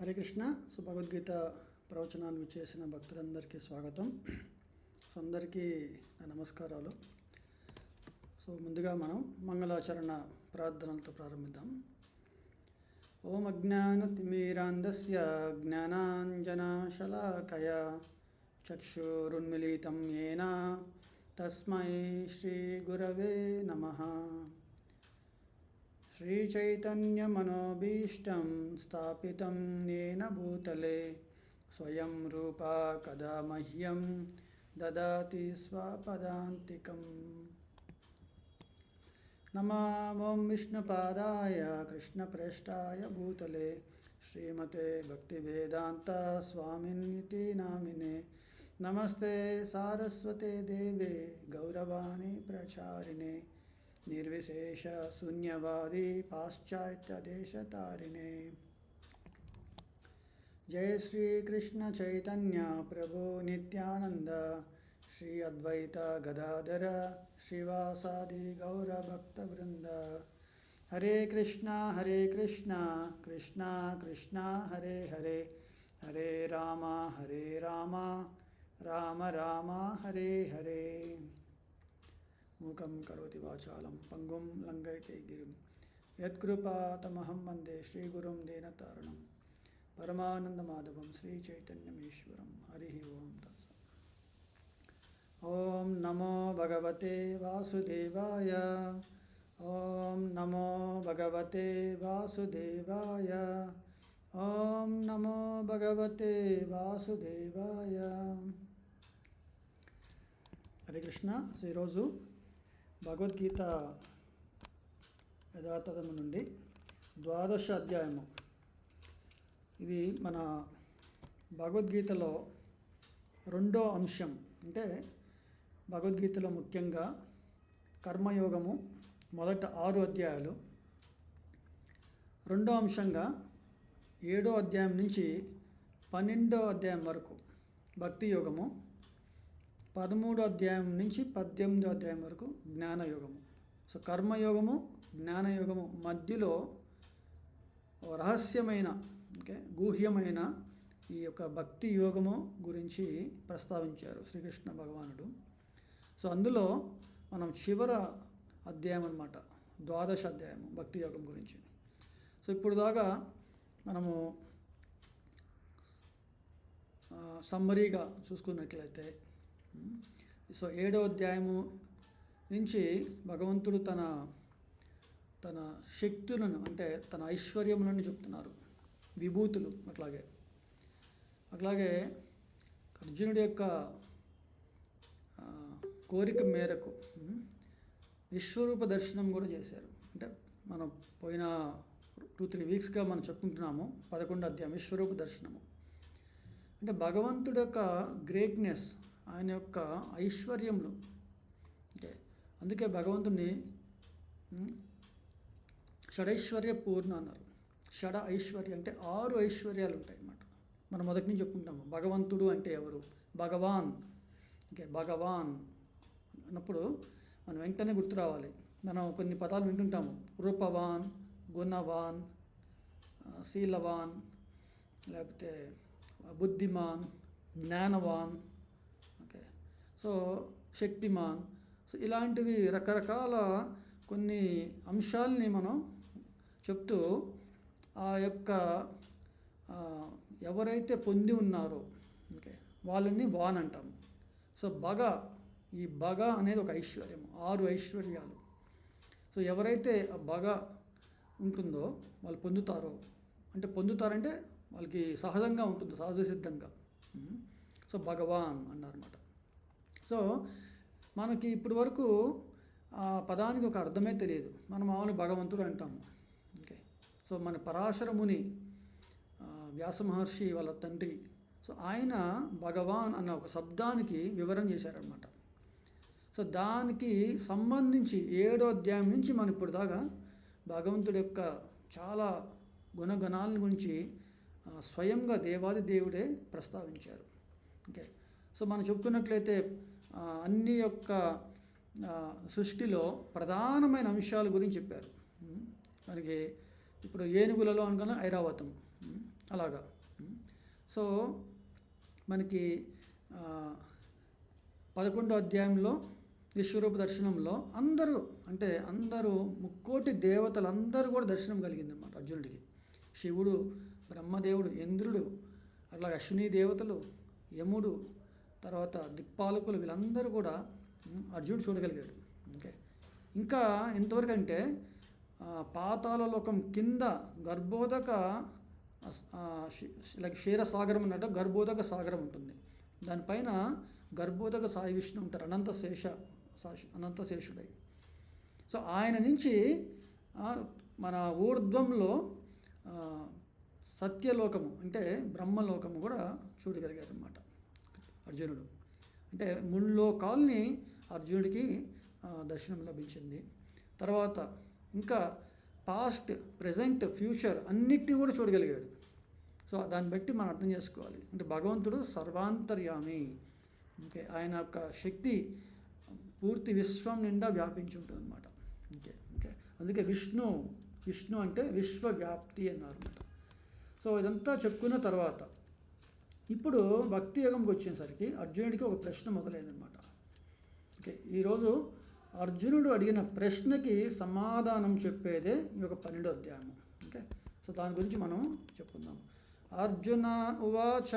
Hare Krishna. So Bhagavad Gita ప్రవచనాన్ని చేసిన భక్తులందరికీ స్వాగతం. సో అందరికీ నా నమస్కారాలు. సో ముందుగా మనం మంగళాచరణ ప్రార్థనలతో ప్రారంభిద్దాం. ఓం అజ్ఞానతిమిరాంధస్య జ్ఞానాంజనశలాకయ చక్షురున్మిళితం యేన తస్మై శ్రీగురవే నమః. శ్రీచైతన్యమనోభీష్టం స్థాపితం येन భూతలే స్వయం రూపా కదా మహ్యం దదాతి స్వపదాంతికం. నమో విష్ణుపాదాయ కృష్ణప్రేష్ఠాయ భూతలే శ్రీమతే భక్తివేదాంత స్వామిన్నితి నామినే. నమస్తే సారస్వతే దేవే గౌరవాణి ప్రచారిణే నిర్విశేష శూన్యవాది పాశ్చాత్య దేశతారిణే. జయ శ్రీ కృష్ణ చైతన్య ప్రభు నిత్యానంద శ్రీ అద్వైత గదాధర శ్రీవాసాది గౌరభక్త వృంద. హరే కృష్ణ కృష్ణ కృష్ణ హరే హరే హరే రామ రామ రామ హరే హరే. మూకం కరోతి వాచాలం పంగుం లంఘయతే గిరిం యత్కృపాతమహం వందే శ్రీగురుం దీనతారణం పరమానందమాధవం శ్రీచైతన్యమీశ్వరం. హరి ఓం తత్సత్. ఓం నమో భగవతే వాసుదేవాయ. ఓం నమో భగవతే వాసుదేవాయ. ఓం నమో భగవతే వాసుదేవాయ. హరే కృష్ణ. సో ఈరోజు భగవద్గీత యథాతథము నుండి 12వ అధ్యాయము. ఇది మన భగవద్గీతలో రెండో అంశం. అంటే భగవద్గీతలో ముఖ్యంగా కర్మయోగము మొదట 6 అధ్యాయాలు, రెండో అంశంగా 7వ అధ్యాయం నుంచి 12వ అధ్యాయం వరకు భక్తి యోగము, 13వ అధ్యాయం నుంచి 18వ అధ్యాయం వరకు జ్ఞానయోగము. సో కర్మయోగము జ్ఞానయోగము మధ్యలో రహస్యమైన గూహ్యమైన ఈ యొక్క భక్తి యోగము గురించి ప్రస్తావించారు శ్రీకృష్ణ భగవానుడు. సో అందులో మనం చివర అధ్యాయం అన్నమాట, 12వ అధ్యాయము భక్తి యోగం గురించి. సో ఇప్పుడు దాకా మనము సమ్మరీగా చూసుకున్నట్లయితే, సో 7వ అధ్యాయము నుంచి భగవంతుడు తన శక్తులను, అంటే తన ఐశ్వర్యములను చెప్తున్నారు, విభూతులు. అట్లాగే అర్జునుడి యొక్క కోరిక మేరకు విశ్వరూప దర్శనం కూడా చేశారు. అంటే మనం పోయిన 2-3 వీక్స్గా మనం చెప్పుకుంటున్నాము 11వ అధ్యాయం విశ్వరూప దర్శనము. అంటే భగవంతుడి యొక్క గ్రేట్నెస్, ఆయన యొక్క ఐశ్వర్యములు. అందుకే భగవంతుడిని షడైశ్వర్య పూర్ణ అన్నారు. షడ ఐశ్వర్య అంటే 6 ఐశ్వర్యాలు ఉంటాయి అన్నమాట. మనం మొదటి నుంచి చెప్పుకుంటాము భగవంతుడు అంటే ఎవరు, భగవాన్. భగవాన్ అన్నప్పుడు మనం వెంటనే గుర్తు రావాలి. మనం కొన్ని పదాలు వింటుంటాము, రూపవాన్, గుణవాన్, శీలవాన్, లేకపోతే బుద్ధిమాన్, జ్ఞానవాన్, సో శక్తిమాన్. సో ఇలాంటివి రకరకాల కొన్ని అంశాలని మనం చెప్తూ ఆ యొక్క ఎవరైతే పొంది ఉన్నారో వాళ్ళని వాన్ అంటాము. సో ఈ బగ అనేది ఒక ఐశ్వర్యం, 6 ఐశ్వర్యాలు. సో ఎవరైతే ఆ బగ ఉంటుందో వాళ్ళు పొందుతారంటే వాళ్ళకి సహజంగా ఉంటుంది, సహజ సిద్ధంగా. సో భగవాన్ అన్నారన్నమాట. సో మనకి ఇప్పటి వరకు ఆ పదానికి ఒక అర్థమే తెలియదు. మనం మామూలు భగవంతుడు అంటాము. సో మన పరాశర ముని, వ్యాస మహర్షి వాళ్ళ తండ్రి, సో ఆయన భగవాన్ అన్న ఒక శబ్దానికి వివరణ చేశారనమాట. సో దానికి సంబంధించి 7వ అధ్యాయం నుంచి మనం ఇప్పుడు దాకా భగవంతుడి యొక్క చాలా గుణగణాల గురించి స్వయంగా దేవాది దేవుడే ప్రస్తావించారు. సో మనం చెప్తున్నట్లయితే అన్ని యొక్క సృష్టిలో ప్రధానమైన అంశాల గురించి చెప్పారు. మనకి ఇప్పుడు ఏనుగులలో అనుకున్న ఐరావతం, అలాగా సో మనకి 11వ అధ్యాయంలో విశ్వరూప దర్శనంలో అందరూ ముక్కోటి దేవతలు అందరూ కూడా దర్శనం కలిగింది అన్నమాట అర్జునుడికి. శివుడు, బ్రహ్మదేవుడు, ఇంద్రుడు, అట్లా అశ్విని దేవతలు, యముడు, తర్వాత దిక్పాలకులు, వీళ్ళందరూ కూడా అర్జునుడు చూడగలిగాడు. ఓకే, ఇంకా ఎంతవరకు అంటే పాతాళ లోకం కింద గర్భోదక లైక్ క్షీరసాగరం అన్నట్టు గర్భోదక సాగరం ఉంటుంది. దానిపైన గర్భోదక సాయి విష్ణు ఉంటారు, అనంతశేషుడై. సో ఆయన నుంచి మన ఊర్ధ్వంలో సత్యలోకము అంటే బ్రహ్మలోకము కూడా చూడగలిగారు అన్నమాట అర్జునుడు. అంటే ముల్లోకాల్ని అర్జునుడికి దర్శనం లభించింది. తర్వాత ఇంకా పాస్ట్, ప్రజెంట్, ఫ్యూచర్ అన్నిటినీ కూడా చూడగలిగాడు. సో దాన్ని బట్టి మనం అర్థం చేసుకోవాలి. అంటే భగవంతుడు సర్వాంతర్యామి. ఓకే, ఆయన యొక్క శక్తి పూర్తి విశ్వం నిండా వ్యాపించి ఉంటుంది అన్నమాట. ఓకే ఓకే అందుకే విష్ణు అంటే విశ్వవ్యాప్తి అన్నారు అన్నమాట. సో ఇదంతా చెప్పుకున్న తర్వాత ఇప్పుడు భక్తి యోగంకి వచ్చేసరికి అర్జునుడికి ఒక ప్రశ్న మొదలైందనమాట. ఓకే, ఈరోజు అర్జునుడు అడిగిన ప్రశ్నకి సమాధానం చెప్పేదే ఈ యొక్క 12వ అధ్యాయం. ఓకే, సో దాని గురించి మనం చెప్పుకుందాం. అర్జున ఉవాచ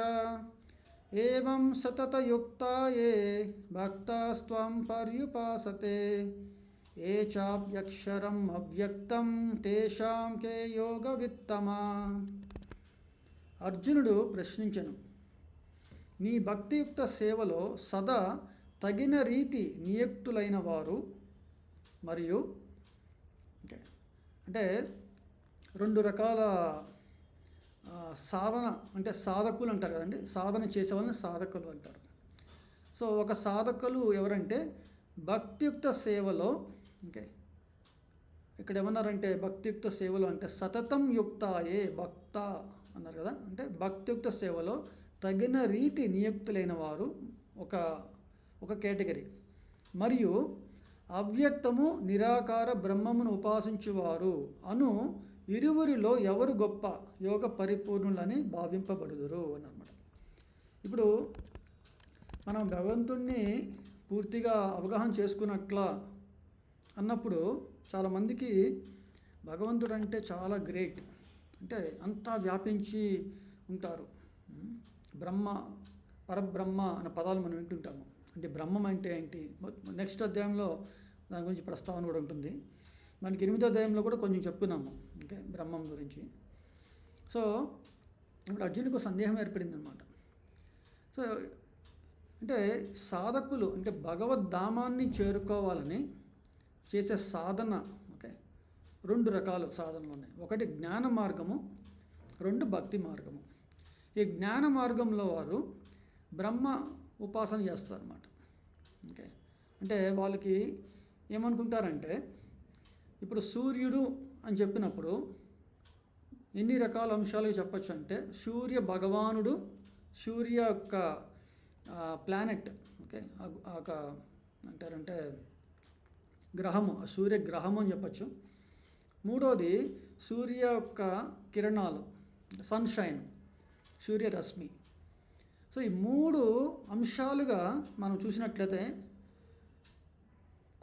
ఏవం సతతయుక్తా ఏ భక్తాస్త్వం పర్యుపాసతే ఏ చాప్యక్షరం అవ్యక్తం తేషాం కే యోగవిత్తమా. అర్జునుడు ప్రశ్నించెను, నీ భక్తియుక్త సేవలో సదా తగిన రీతి నియుక్తులైన వారు మరియు అంటే 2 రకాల సాధన అంటే సాధకులు అంటారు కదండి, సాధన చేసే వాళ్ళని సాధకులు అంటారు. సో ఒక సాధకులు ఎవరంటే భక్తియుక్త సేవలో, ఓకే ఇక్కడ ఏమన్నారంటే భక్తియుక్త సేవలో అంటే సతతం యుక్తాయే భక్త అన్నారు కదా, అంటే భక్తియుక్త సేవలో తగిన రీతి నియుక్తులైన వారు ఒక కేటగిరీ, మరియు అవ్యక్తము నిరాకార బ్రహ్మమును ఉపాసించువారు అను ఇరువురిలో ఎవరు గొప్ప యోగ పరిపూర్ణులని భావింపబడుదురు అని అన్నమాట. ఇప్పుడు మనం భగవంతుణ్ణి పూర్తిగా అవగాహన చేసుకున్నట్లా అన్నప్పుడు చాలామందికి భగవంతుడు అంటే చాలా గ్రేట్, అంటే అంతా వ్యాపించి ఉంటారు. పరబ్రహ్మ అనే పదాలు మనం వింటుంటాము. అంటే బ్రహ్మం అంటే ఏంటి, నెక్స్ట్ అధ్యాయంలో దాని గురించి ప్రస్తావన కూడా ఉంటుంది. మనకి 8వ అధ్యాయంలో కూడా కొంచెం చెప్పుకున్నాము అంటే బ్రహ్మం గురించి. సో ఇప్పుడు అర్జునుడికి సందేహం ఏర్పడింది అనమాట. సో అంటే సాధకులు అంటే భగవద్ధామాన్ని చేరుకోవాలని చేసే సాధన, ఓకే 2 రకాల సాధనలు ఉన్నాయి. ఒకటి జ్ఞాన మార్గము, 2 భక్తి మార్గము. ఈ జ్ఞాన మార్గంలో వారు బ్రహ్మ ఉపాసన చేస్తారన్నమాట. ఓకే, అంటే వాళ్ళకి ఏమనుకుంటారంటే ఇప్పుడు సూర్యుడు అని చెప్పినప్పుడు ఎన్ని రకాల అంశాలు చెప్పచ్చు అంటే సూర్య భగవానుడు, సూర్య యొక్క ప్లానెట్, ఓకే ఒక అంటారంటే గ్రహము, సూర్య గ్రహము అని చెప్పచ్చు. మూడోది సూర్య యొక్క కిరణాలు, సన్షైన్, సూర్యరశ్మి. సో ఈ 3 అంశాలుగా మనం చూసినట్లయితే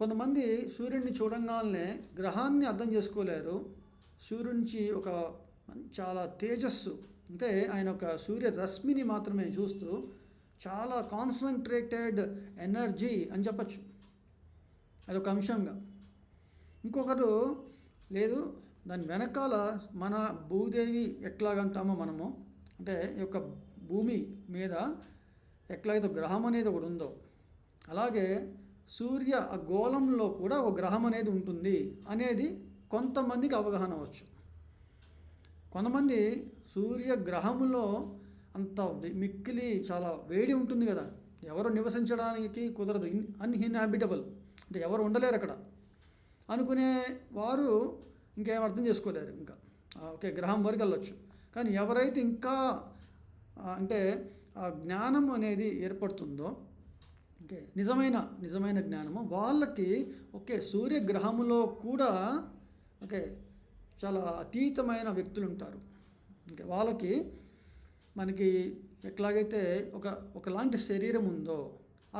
కొంతమంది సూర్యుడిని చూడంగానే గ్రహాన్ని అర్థం చేసుకోలేరు. సూర్యునికి ఒక చాలా తేజస్సు, అంటే ఆయన ఒక సూర్యరశ్మిని మాత్రమే చూస్తూ చాలా కాన్సన్ట్రేటెడ్ ఎనర్జీ అని చెప్పచ్చు, అదొక అంశంగా. ఇంకొకరు లేదు, దాని వెనకాల మన భూదేవి ఎట్లాగంటామో మనము, అంటే ఈ యొక్క భూమి మీద ఎట్లయితే గ్రహం అనేది ఒకటి ఉందో అలాగే సూర్య ఆ గోళంలో కూడా ఒక గ్రహం అనేది ఉంటుంది అనేది కొంతమందికి అవగాహన అవ్వచ్చు. కొంతమంది సూర్య గ్రహములో అంత మిక్కిలి చాలా వేడి ఉంటుంది కదా, ఎవరు నివసించడానికి కుదరదు, అన్ఇన్హాబిటబుల్, అంటే ఎవరు ఉండలేరు అక్కడ అనుకునే వారు ఇంకేం అర్థం చేసుకోలేరు. ఇంకా ఓకే గ్రహం వరకు వెళ్ళొచ్చు. కానీ ఎవరైతే ఇంకా అంటే ఆ జ్ఞానం అనేది ఏర్పడుతుందో, ఓకే నిజమైన జ్ఞానము వాళ్ళకి, ఓకే సూర్యగ్రహములో కూడా ఓకే చాలా అతీతమైన వ్యక్తులు ఉంటారు. ఓకే వాళ్ళకి మనకి ఎట్లాగైతే ఒకలాంటి శరీరం ఉందో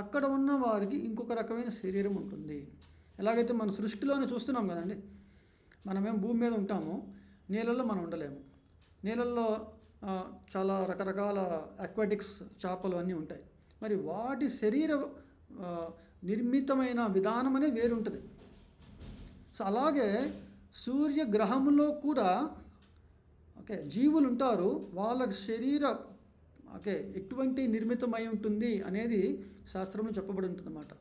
అక్కడ ఉన్న వారికి ఇంకొక రకమైన శరీరం ఉంటుంది. ఎలాగైతే మన సృష్టిలోనే చూస్తున్నాం కదండి, మనమేం భూమి మీద ఉంటాము, నీళ్ళల్లో మనం ఉండలేము. నీళ్ళల్లో చాలా రకరకాల అక్వాటిక్స్ చేపలు అన్నీ ఉంటాయి. మరి వాటి శరీర నిర్మితమైన విధానం అనేది వేరు ఉంటుంది. సో అలాగే సూర్యగ్రహంలో కూడా జీవులు ఉంటారు. వాళ్ళ శరీర ఎటువంటి నిర్మితమై ఉంటుంది అనేది శాస్త్రంలో చెప్పబడి ఉంటుంది అన్నమాట.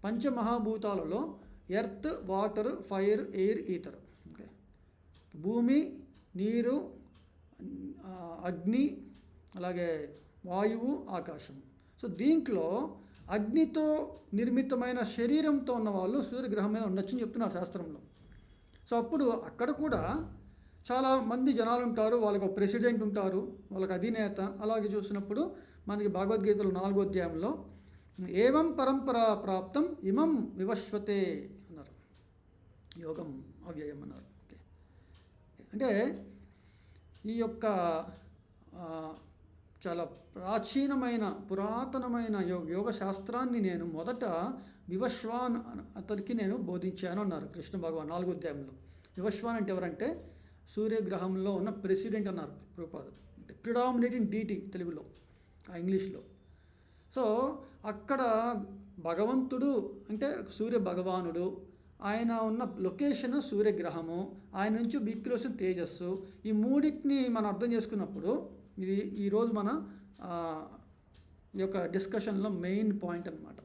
పంచమహాభూతాలలో earth, water, fire, air, ether. భూమి, నీరు, అగ్ని, అలాగే వాయువు, ఆకాశం. సో దీంట్లో అగ్నితో నిర్మితమైన శరీరంతో ఉన్న వాళ్ళు సూర్యగ్రహం మీద ఉండొచ్చని చెప్తున్నారు శాస్త్రంలో. సో అప్పుడు అక్కడ కూడా చాలా మంది జనాలు ఉంటారు, వాళ్ళకి ఒక ప్రెసిడెంట్ ఉంటారు, వాళ్ళకి అధినేత. అలాగే చూసినప్పుడు మనకి భగవద్గీతలో 4వ అధ్యాయంలో ఏవం పరంపరా ప్రాప్తం ఇమం వివశ్వతే అన్నారు, యోగం అవ్యయం అన్నారు. అంటే ఈ యొక్క చాలా ప్రాచీనమైన పురాతనమైన యోగ శాస్త్రాన్ని నేను మొదట వివశ్వాన్ అతనికి నేను బోధించాను అన్నారు కృష్ణ భగవాన్ 4వ అధ్యాయంలో. వివశ్వాన్ అంటే ఎవరంటే సూర్యగ్రహంలో ఉన్న ప్రెసిడెంట్ అన్నారు ప్రభుపాదులు. అంటే ప్రిడామినేటింగ్ డీటీ తెలుగులో, ఇంగ్లీష్లో. సో అక్కడ భగవంతుడు అంటే సూర్య భగవానుడు, ఆయన ఉన్న లొకేషన్ సూర్యగ్రహము, ఆయన నుంచి బిక్కిలోసిన తేజస్సు. ఈ మూడింటిని మనం అర్థం చేసుకున్నప్పుడు ఇది ఈరోజు మన ఈ యొక్క డిస్కషన్లో మెయిన్ పాయింట్ అన్నమాట.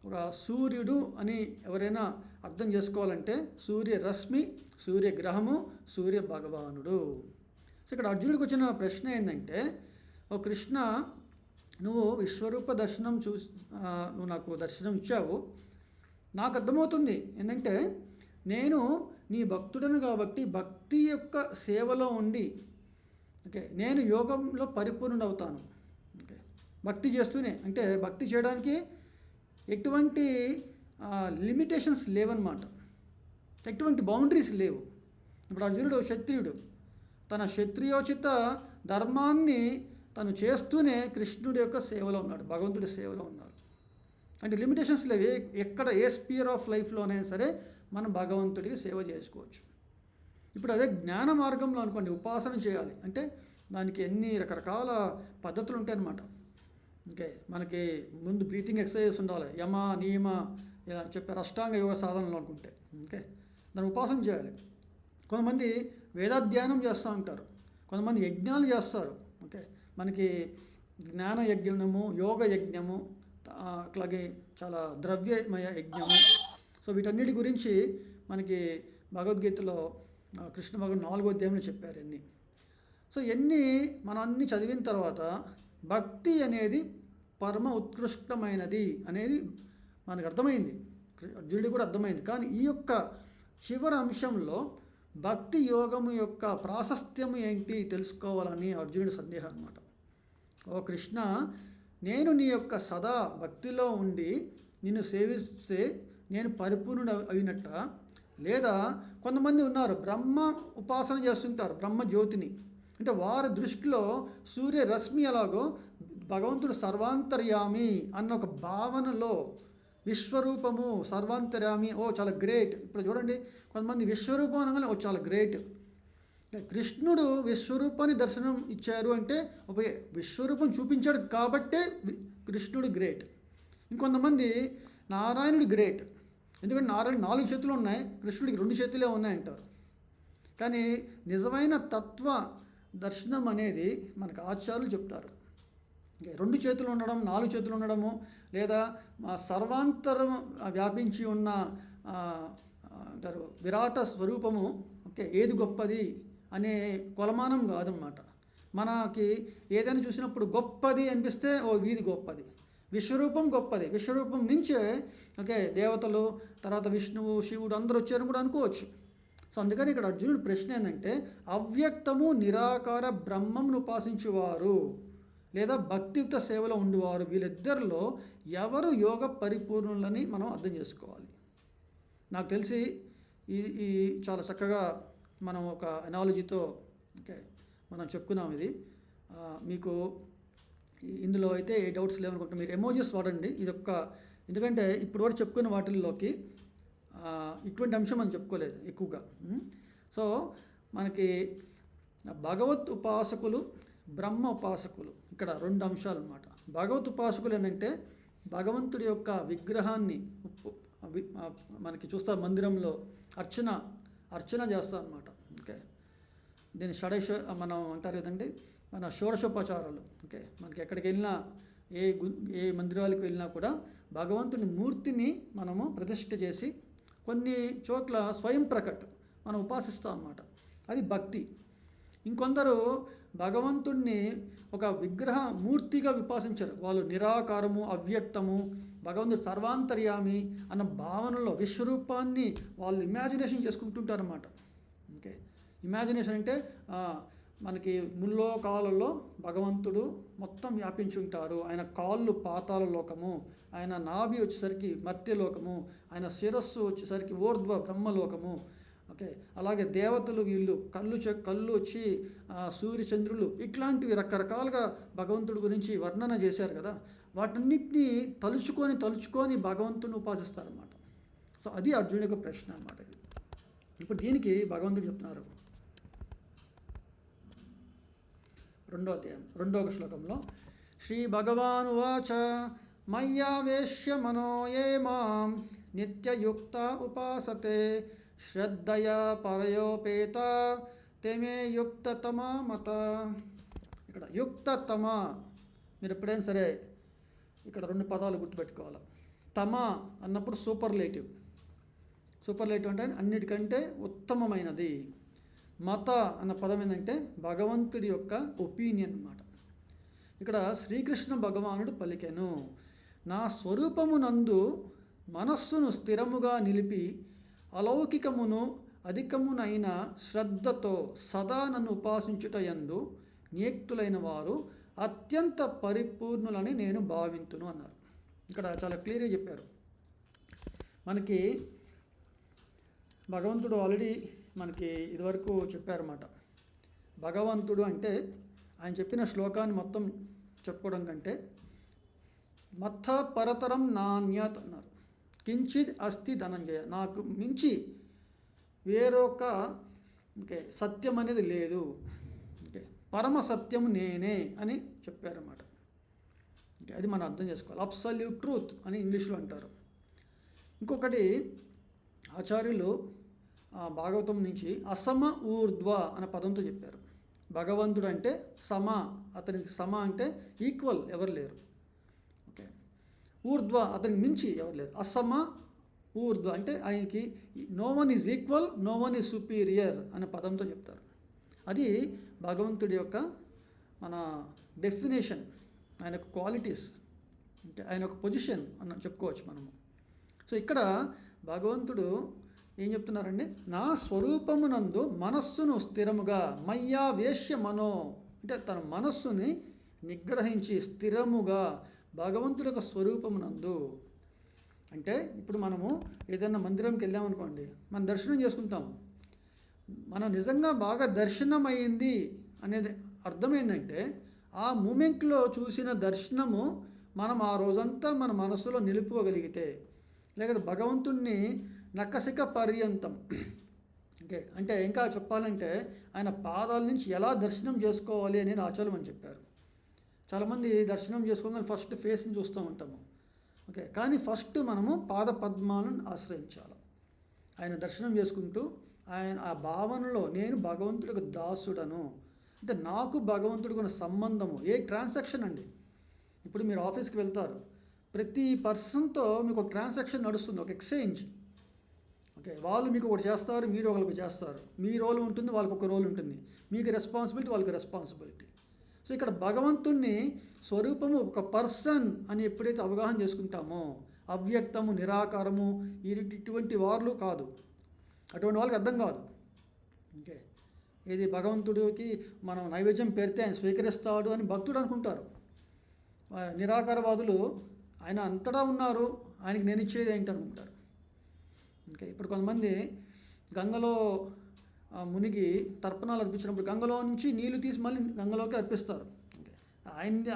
ఒక సూర్యుడు అని ఎవరైనా అర్థం చేసుకోవాలంటే సూర్యరశ్మి, సూర్యగ్రహము, సూర్య భగవానుడు. సో ఇక్కడ అర్జునుడికి వచ్చిన ప్రశ్న ఏంటంటే, ఓ కృష్ణ, నువ్వు విశ్వరూప దర్శనం నువ్వు నాకు దర్శనం ఇచ్చావు, నాకు అర్థమవుతుంది ఏంటంటే నేను నీ భక్తుడను కాబట్టి భక్తి యొక్క సేవలో ఉండి నేను యోగంలో పరిపూర్ణుడు అవుతాను. భక్తి చేస్తూనే, అంటే భక్తి చేయడానికి ఎటువంటి లిమిటేషన్స్ లేవన్నమాట, ఎటువంటి బౌండరీస్ లేవు. ఇప్పుడు అర్జునుడు క్షత్రియుడు, తన క్షత్రియోచిత ధర్మాన్ని తను చేస్తూనే కృష్ణుడి యొక్క సేవలో ఉన్నాడు, భగవంతుడి సేవలో ఉన్నారు. అంటే లిమిటేషన్స్ లేవు. ఎక్కడ ఏ స్పియర్ ఆఫ్ లైఫ్లోనైనా సరే మనం భగవంతుడికి సేవ చేసుకోవచ్చు. ఇప్పుడు అదే జ్ఞాన మార్గంలో అనుకోండి, ఉపాసన చేయాలి అంటే దానికి ఎన్ని రకరకాల పద్ధతులు ఉంటాయన్నమాట. మనకి ముందు బ్రీతింగ్ ఎక్సర్సైజెస్ ఉండాలి, యమ నియమ ఇలా చెప్పారు అష్టాంగ యోగ సాధనలు అనుకుంటే. దాన్ని ఉపాసన చేయాలి. కొంతమంది వేదాధ్యయనం చేస్తూ ఉంటారు, కొంతమంది యజ్ఞాలు చేస్తారు. మనకి జ్ఞాన యజ్ఞము, యోగ యజ్ఞము, అట్లాగే చాలా ద్రవ్యమయ యజ్ఞము. సో వీటన్నిటి గురించి మనకి భగవద్గీతలో కృష్ణ భగవాన్ 4వ అధ్యాయంలో చెప్పారు ఎన్ని. సో మనం అన్నీ చదివిన తర్వాత భక్తి అనేది పరమ ఉత్కృష్టమైనది అనేది మనకు అర్థమైంది, అర్జునుడికి కూడా అర్థమైంది. కానీ ఈ యొక్క చివరి అంశంలో భక్తి యోగము యొక్క ప్రాశస్త్యము ఏంటి తెలుసుకోవాలని అర్జునుడి సందేహం అన్నమాట. ఓ కృష్ణ, నేను నీ యొక్క సదా భక్తిలో ఉండి నిన్ను సేవిస్తే నేను పరిపూర్ణుడు అయినట్ట, లేదా కొంతమంది ఉన్నారు బ్రహ్మ ఉపాసన చేస్తుంటారు, బ్రహ్మ జ్యోతిని. అంటే వారి దృష్టిలో సూర్యరశ్మి ఎలాగో భగవంతుడు సర్వాంతర్యామి అన్న ఒక భావనలో విశ్వరూపము సర్వాంతర్యామి, ఓ చాలా గ్రేట్. ఇప్పుడు చూడండి, కొంతమంది విశ్వరూపం అనగానే ఓ చాలా గ్రేట్. కృష్ణుడు విశ్వరూపాన్ని దర్శనం ఇచ్చారు అంటే విశ్వరూపం చూపించాడు కాబట్టే కృష్ణుడు గ్రేట్. ఇంకొంతమంది నారాయణుడు గ్రేట్, ఎందుకంటే నారాయణ 4 చేతులు ఉన్నాయి, కృష్ణుడికి 2 చేతులే ఉన్నాయంటారు. కానీ నిజమైన తత్వ దర్శనం అనేది మనకు ఆచార్యులు చెప్తారు. 2 చేతులు ఉండడం, 4 చేతులు ఉండడము, లేదా సర్వాంతరం వ్యాపించి ఉన్న అంటారు విరాట స్వరూపము ఏది గొప్పది అనే కొలమానం కాదన్నమాట. మనకి ఏదైనా చూసినప్పుడు గొప్పది అనిపిస్తే వీధి గొప్పది, విశ్వరూపం గొప్పది, విశ్వరూపం నుంచే దేవతలు, తర్వాత విష్ణువు, శివుడు అందరూ వచ్చారని కూడా అనుకోవచ్చు. సో అందుకని ఇక్కడ అర్జునుడి ప్రశ్న ఏంటంటే, అవ్యక్తము నిరాకార బ్రహ్మంను ఉపాసించేవారు లేదా భక్తియుక్త సేవలో ఉండేవారు, వీళ్ళిద్దరిలో ఎవరు యోగ పరిపూర్ణులని మనం అర్థం చేసుకోవాలి. నాకు తెలిసి ఈ చాలా చక్కగా మనం ఒక అనాలజీతో మనం చెప్పుకున్నాం. ఇది మీకు ఇందులో అయితే ఏ డౌట్స్ లేవనుకుంటే మీరు ఎమోజెస్ వాడండి. ఎందుకంటే ఇప్పుడు వరకు చెప్పుకున్న వాటిల్లోకి ఇటువంటి అంశం మనం చెప్పుకోలేదు ఎక్కువగా. సో మనకి భగవత్ ఉపాసకులు, బ్రహ్మ ఉపాసకులు, ఇక్కడ 2 అంశాలు అన్నమాట. భగవత్ ఉపాసకులు ఏంటంటే భగవంతుడి యొక్క విగ్రహాన్ని మనకి చూస్తా మందిరంలో అర్చన చేస్తాం అన్నమాట. ఓకే, దీన్ని మనం అంటారు కదండి, మన షోడశోపచారాలు. ఓకే, మనకి ఎక్కడికి వెళ్ళినా ఏ మందిరాలకు వెళ్ళినా కూడా భగవంతుని మూర్తిని మనము ప్రతిష్ఠ చేసి కొన్ని చోట్ల స్వయం ప్రకట్ మనం ఉపాసిస్తాం అన్నమాట. అది భక్తి. ఇంకొందరు భగవంతుణ్ణి ఒక విగ్రహ మూర్తిగా ఉపాసించరు. వాళ్ళు నిరాకారము, అవ్యక్తము, భగవంతుడు సర్వాంతర్యామి అన్న భావనలో విశ్వరూపాన్ని వాళ్ళు ఇమాజినేషన్ చేసుకుంటుంటారన్నమాట. ఓకే, ఇమాజినేషన్ అంటే మనకి ముల్లోకాలలో భగవంతుడు మొత్తం వ్యాపించి ఉంటారు. ఆయన కాళ్ళు పాతాళ లోకము, ఆయన నాభి వచ్చేసరికి మర్త్యలోకము, ఆయన శిరస్సు వచ్చేసరికి ఊర్ధ్వ బ్రహ్మలోకము. ఓకే, అలాగే దేవతలు వీళ్ళు కళ్ళు వచ్చి సూర్యచంద్రులు, ఇట్లాంటివి రకరకాలుగా భగవంతుడి గురించి వర్ణన చేశారు కదా. వాటన్నిటినీ తలుచుకొని భగవంతుని ఉపాసిస్తారన్నమాట. సో అది అర్జునుడి యొక్క ప్రశ్న అన్నమాట. ఇప్పుడు దీనికి భగవంతుడు చెప్తున్నారు 2వ అధ్యాయం 2వ శ్లోకంలో, శ్రీ భగవానువాచ మయ్యావేశ్య మనో ఏ మాం నిత్యయుక్త ఉపాసతే శ్రద్ధయా పరయోపేత తెమే యుక్తతమా మత. ఇక్కడ యుక్తతమ, మీరు ఎప్పుడైనా సరే ఇక్కడ 2 పదాలు గుర్తుపెట్టుకోవాలి. తమ అన్నప్పుడు సూపర్లేటివ్ అంటే అన్నిటికంటే ఉత్తమమైనది. మత అన్న పదం ఏంటంటే భగవంతుడి యొక్క ఒపీనియన్ అన్నమాట. ఇక్కడ శ్రీకృష్ణ భగవానుడు పలికెను, నా స్వరూపమునందు మనస్సును స్థిరముగా నిలిపి అలౌకికమును అధికమునైన శ్రద్ధతో సదా నన్ను ఉపాసించుటయందు నియుక్తులైన వారు అత్యంత పరిపూర్ణులని నేను భావింతును అన్నారు. ఇక్కడ చాలా క్లియర్గా చెప్పారు. మనకి భగవంతుడు ఆల్రెడీ మనకి ఇదివరకు చెప్పారన్నమాట. భగవంతుడు అంటే ఆయన చెప్పిన శ్లోకాన్ని మొత్తం చెప్పుకోవడం కంటే మత్త పరతరం నాణ్యత్ అన్నారు. కించిత్ అస్తి ధనంజయ, నాకు మించి వేరొక సత్యం అనేది లేదు. పరమ సత్యం నేనే అని చెప్పారన్నమాట. అది మనం అర్థం చేసుకోవాలి. అబ్సల్యూట్ ట్రూత్ అని ఇంగ్లీష్లో అంటారు. ఇంకొకటి ఆచార్యులు భాగవతం నుంచి అసమ ఊర్ధ్వ అనే పదంతో చెప్పారు. భగవంతుడు అంటే సమ, అతనికి సమ అంటే ఈక్వల్, ఎవరు లేరు. ఓకే, ఊర్ధ్వ అతనికి మించి ఎవరు లేరు. అసమ ఊర్ధ్వ అంటే ఆయనకి no one is equal, no one is superior అనే పదంతో చెప్తారు. అది భగవంతుడి యొక్క మన డెఫినేషన్, ఆయన యొక్క క్వాలిటీస్, అంటే ఆయన యొక్క పొజిషన్ అన్న చెప్పుకోవచ్చు మనము. సో ఇక్కడ భగవంతుడు ఏం చెప్తున్నారండి, నా స్వరూపమునందు మనస్సును స్థిరముగా మయ్యా వేశ్య మనో, అంటే తన మనస్సుని నిగ్రహించి స్థిరముగా భగవంతుడి యొక్క స్వరూపమునందు. అంటే ఇప్పుడు మనము ఏదైనా మందిరంకి వెళ్ళామనుకోండి, మనం దర్శనం చేసుకుంటాము. మనం నిజంగా బాగా దర్శనం అయింది అనేది అర్థమైందంటే ఆ మూమెంట్లో చూసిన దర్శనము మనం ఆ రోజంతా మన మనసులో నిలుపుకోగలిగితే, లేకపోతే భగవంతుణ్ణి నక్కసిక పర్యంతం, అంటే ఇంకా చెప్పాలంటే ఆయన పాదాల నుంచి ఎలా దర్శనం చేసుకోవాలి అనేది ఆచార్యులు అని చెప్పారు. చాలామంది దర్శనం చేసుకోగానే ఫస్ట్ ఫేస్ని చూస్తూ ఉంటాము. ఓకే, కానీ ఫస్ట్ మనము పాద పద్మాలను ఆశ్రయించాలి. ఆయన దర్శనం చేసుకుంటూ ఆయన ఆ భావనలో నేను భగవంతుడికి దాసుడను, అంటే నాకు భగవంతుడికి ఉన్న సంబంధము. ఏ ట్రాన్సాక్షన్ అండి, ఇప్పుడు మీరు ఆఫీస్కి వెళ్తారు, ప్రతి పర్సన్తో మీకు ఒక ట్రాన్సాక్షన్ నడుస్తుంది, ఒక ఎక్స్చేంజ్. ఓకే, వాళ్ళు మీకు ఒకటి చేస్తారు, మీరు ఒకరికి చేస్తారు. మీ రోల్ ఉంటుంది, వాళ్ళకి ఒక రోల్ ఉంటుంది. మీకు రెస్పాన్సిబిలిటీ, వాళ్ళకి రెస్పాన్సిబిలిటీ. సో ఇక్కడ భగవంతుణ్ణి స్వరూపము ఒక పర్సన్ అని ఎప్పుడైతే అవగాహన చేసుకుంటామో, అవ్యక్తము, నిరాకారము ఇటువంటి వాళ్ళు కాదు, అటువంటి వాళ్ళకి అర్థం కాదు. ఓకే, ఇది భగవంతుడికి మనం నైవేద్యం పెడితే ఆయన స్వీకరిస్తాడు అని భక్తుడు అనుకుంటారు. నిరాకారవాదులు ఆయన అంతటా ఉన్నారు, ఆయనకి నేను ఇచ్చేది ఏంటి అనుకుంటారు. ఓకే, ఇప్పుడు కొంతమంది గంగలో మునిగి తర్పణాలు అర్పించినప్పుడు గంగలో నుంచి నీళ్లు తీసి మళ్ళీ గంగలోకి అర్పిస్తారు. ఆయన్ని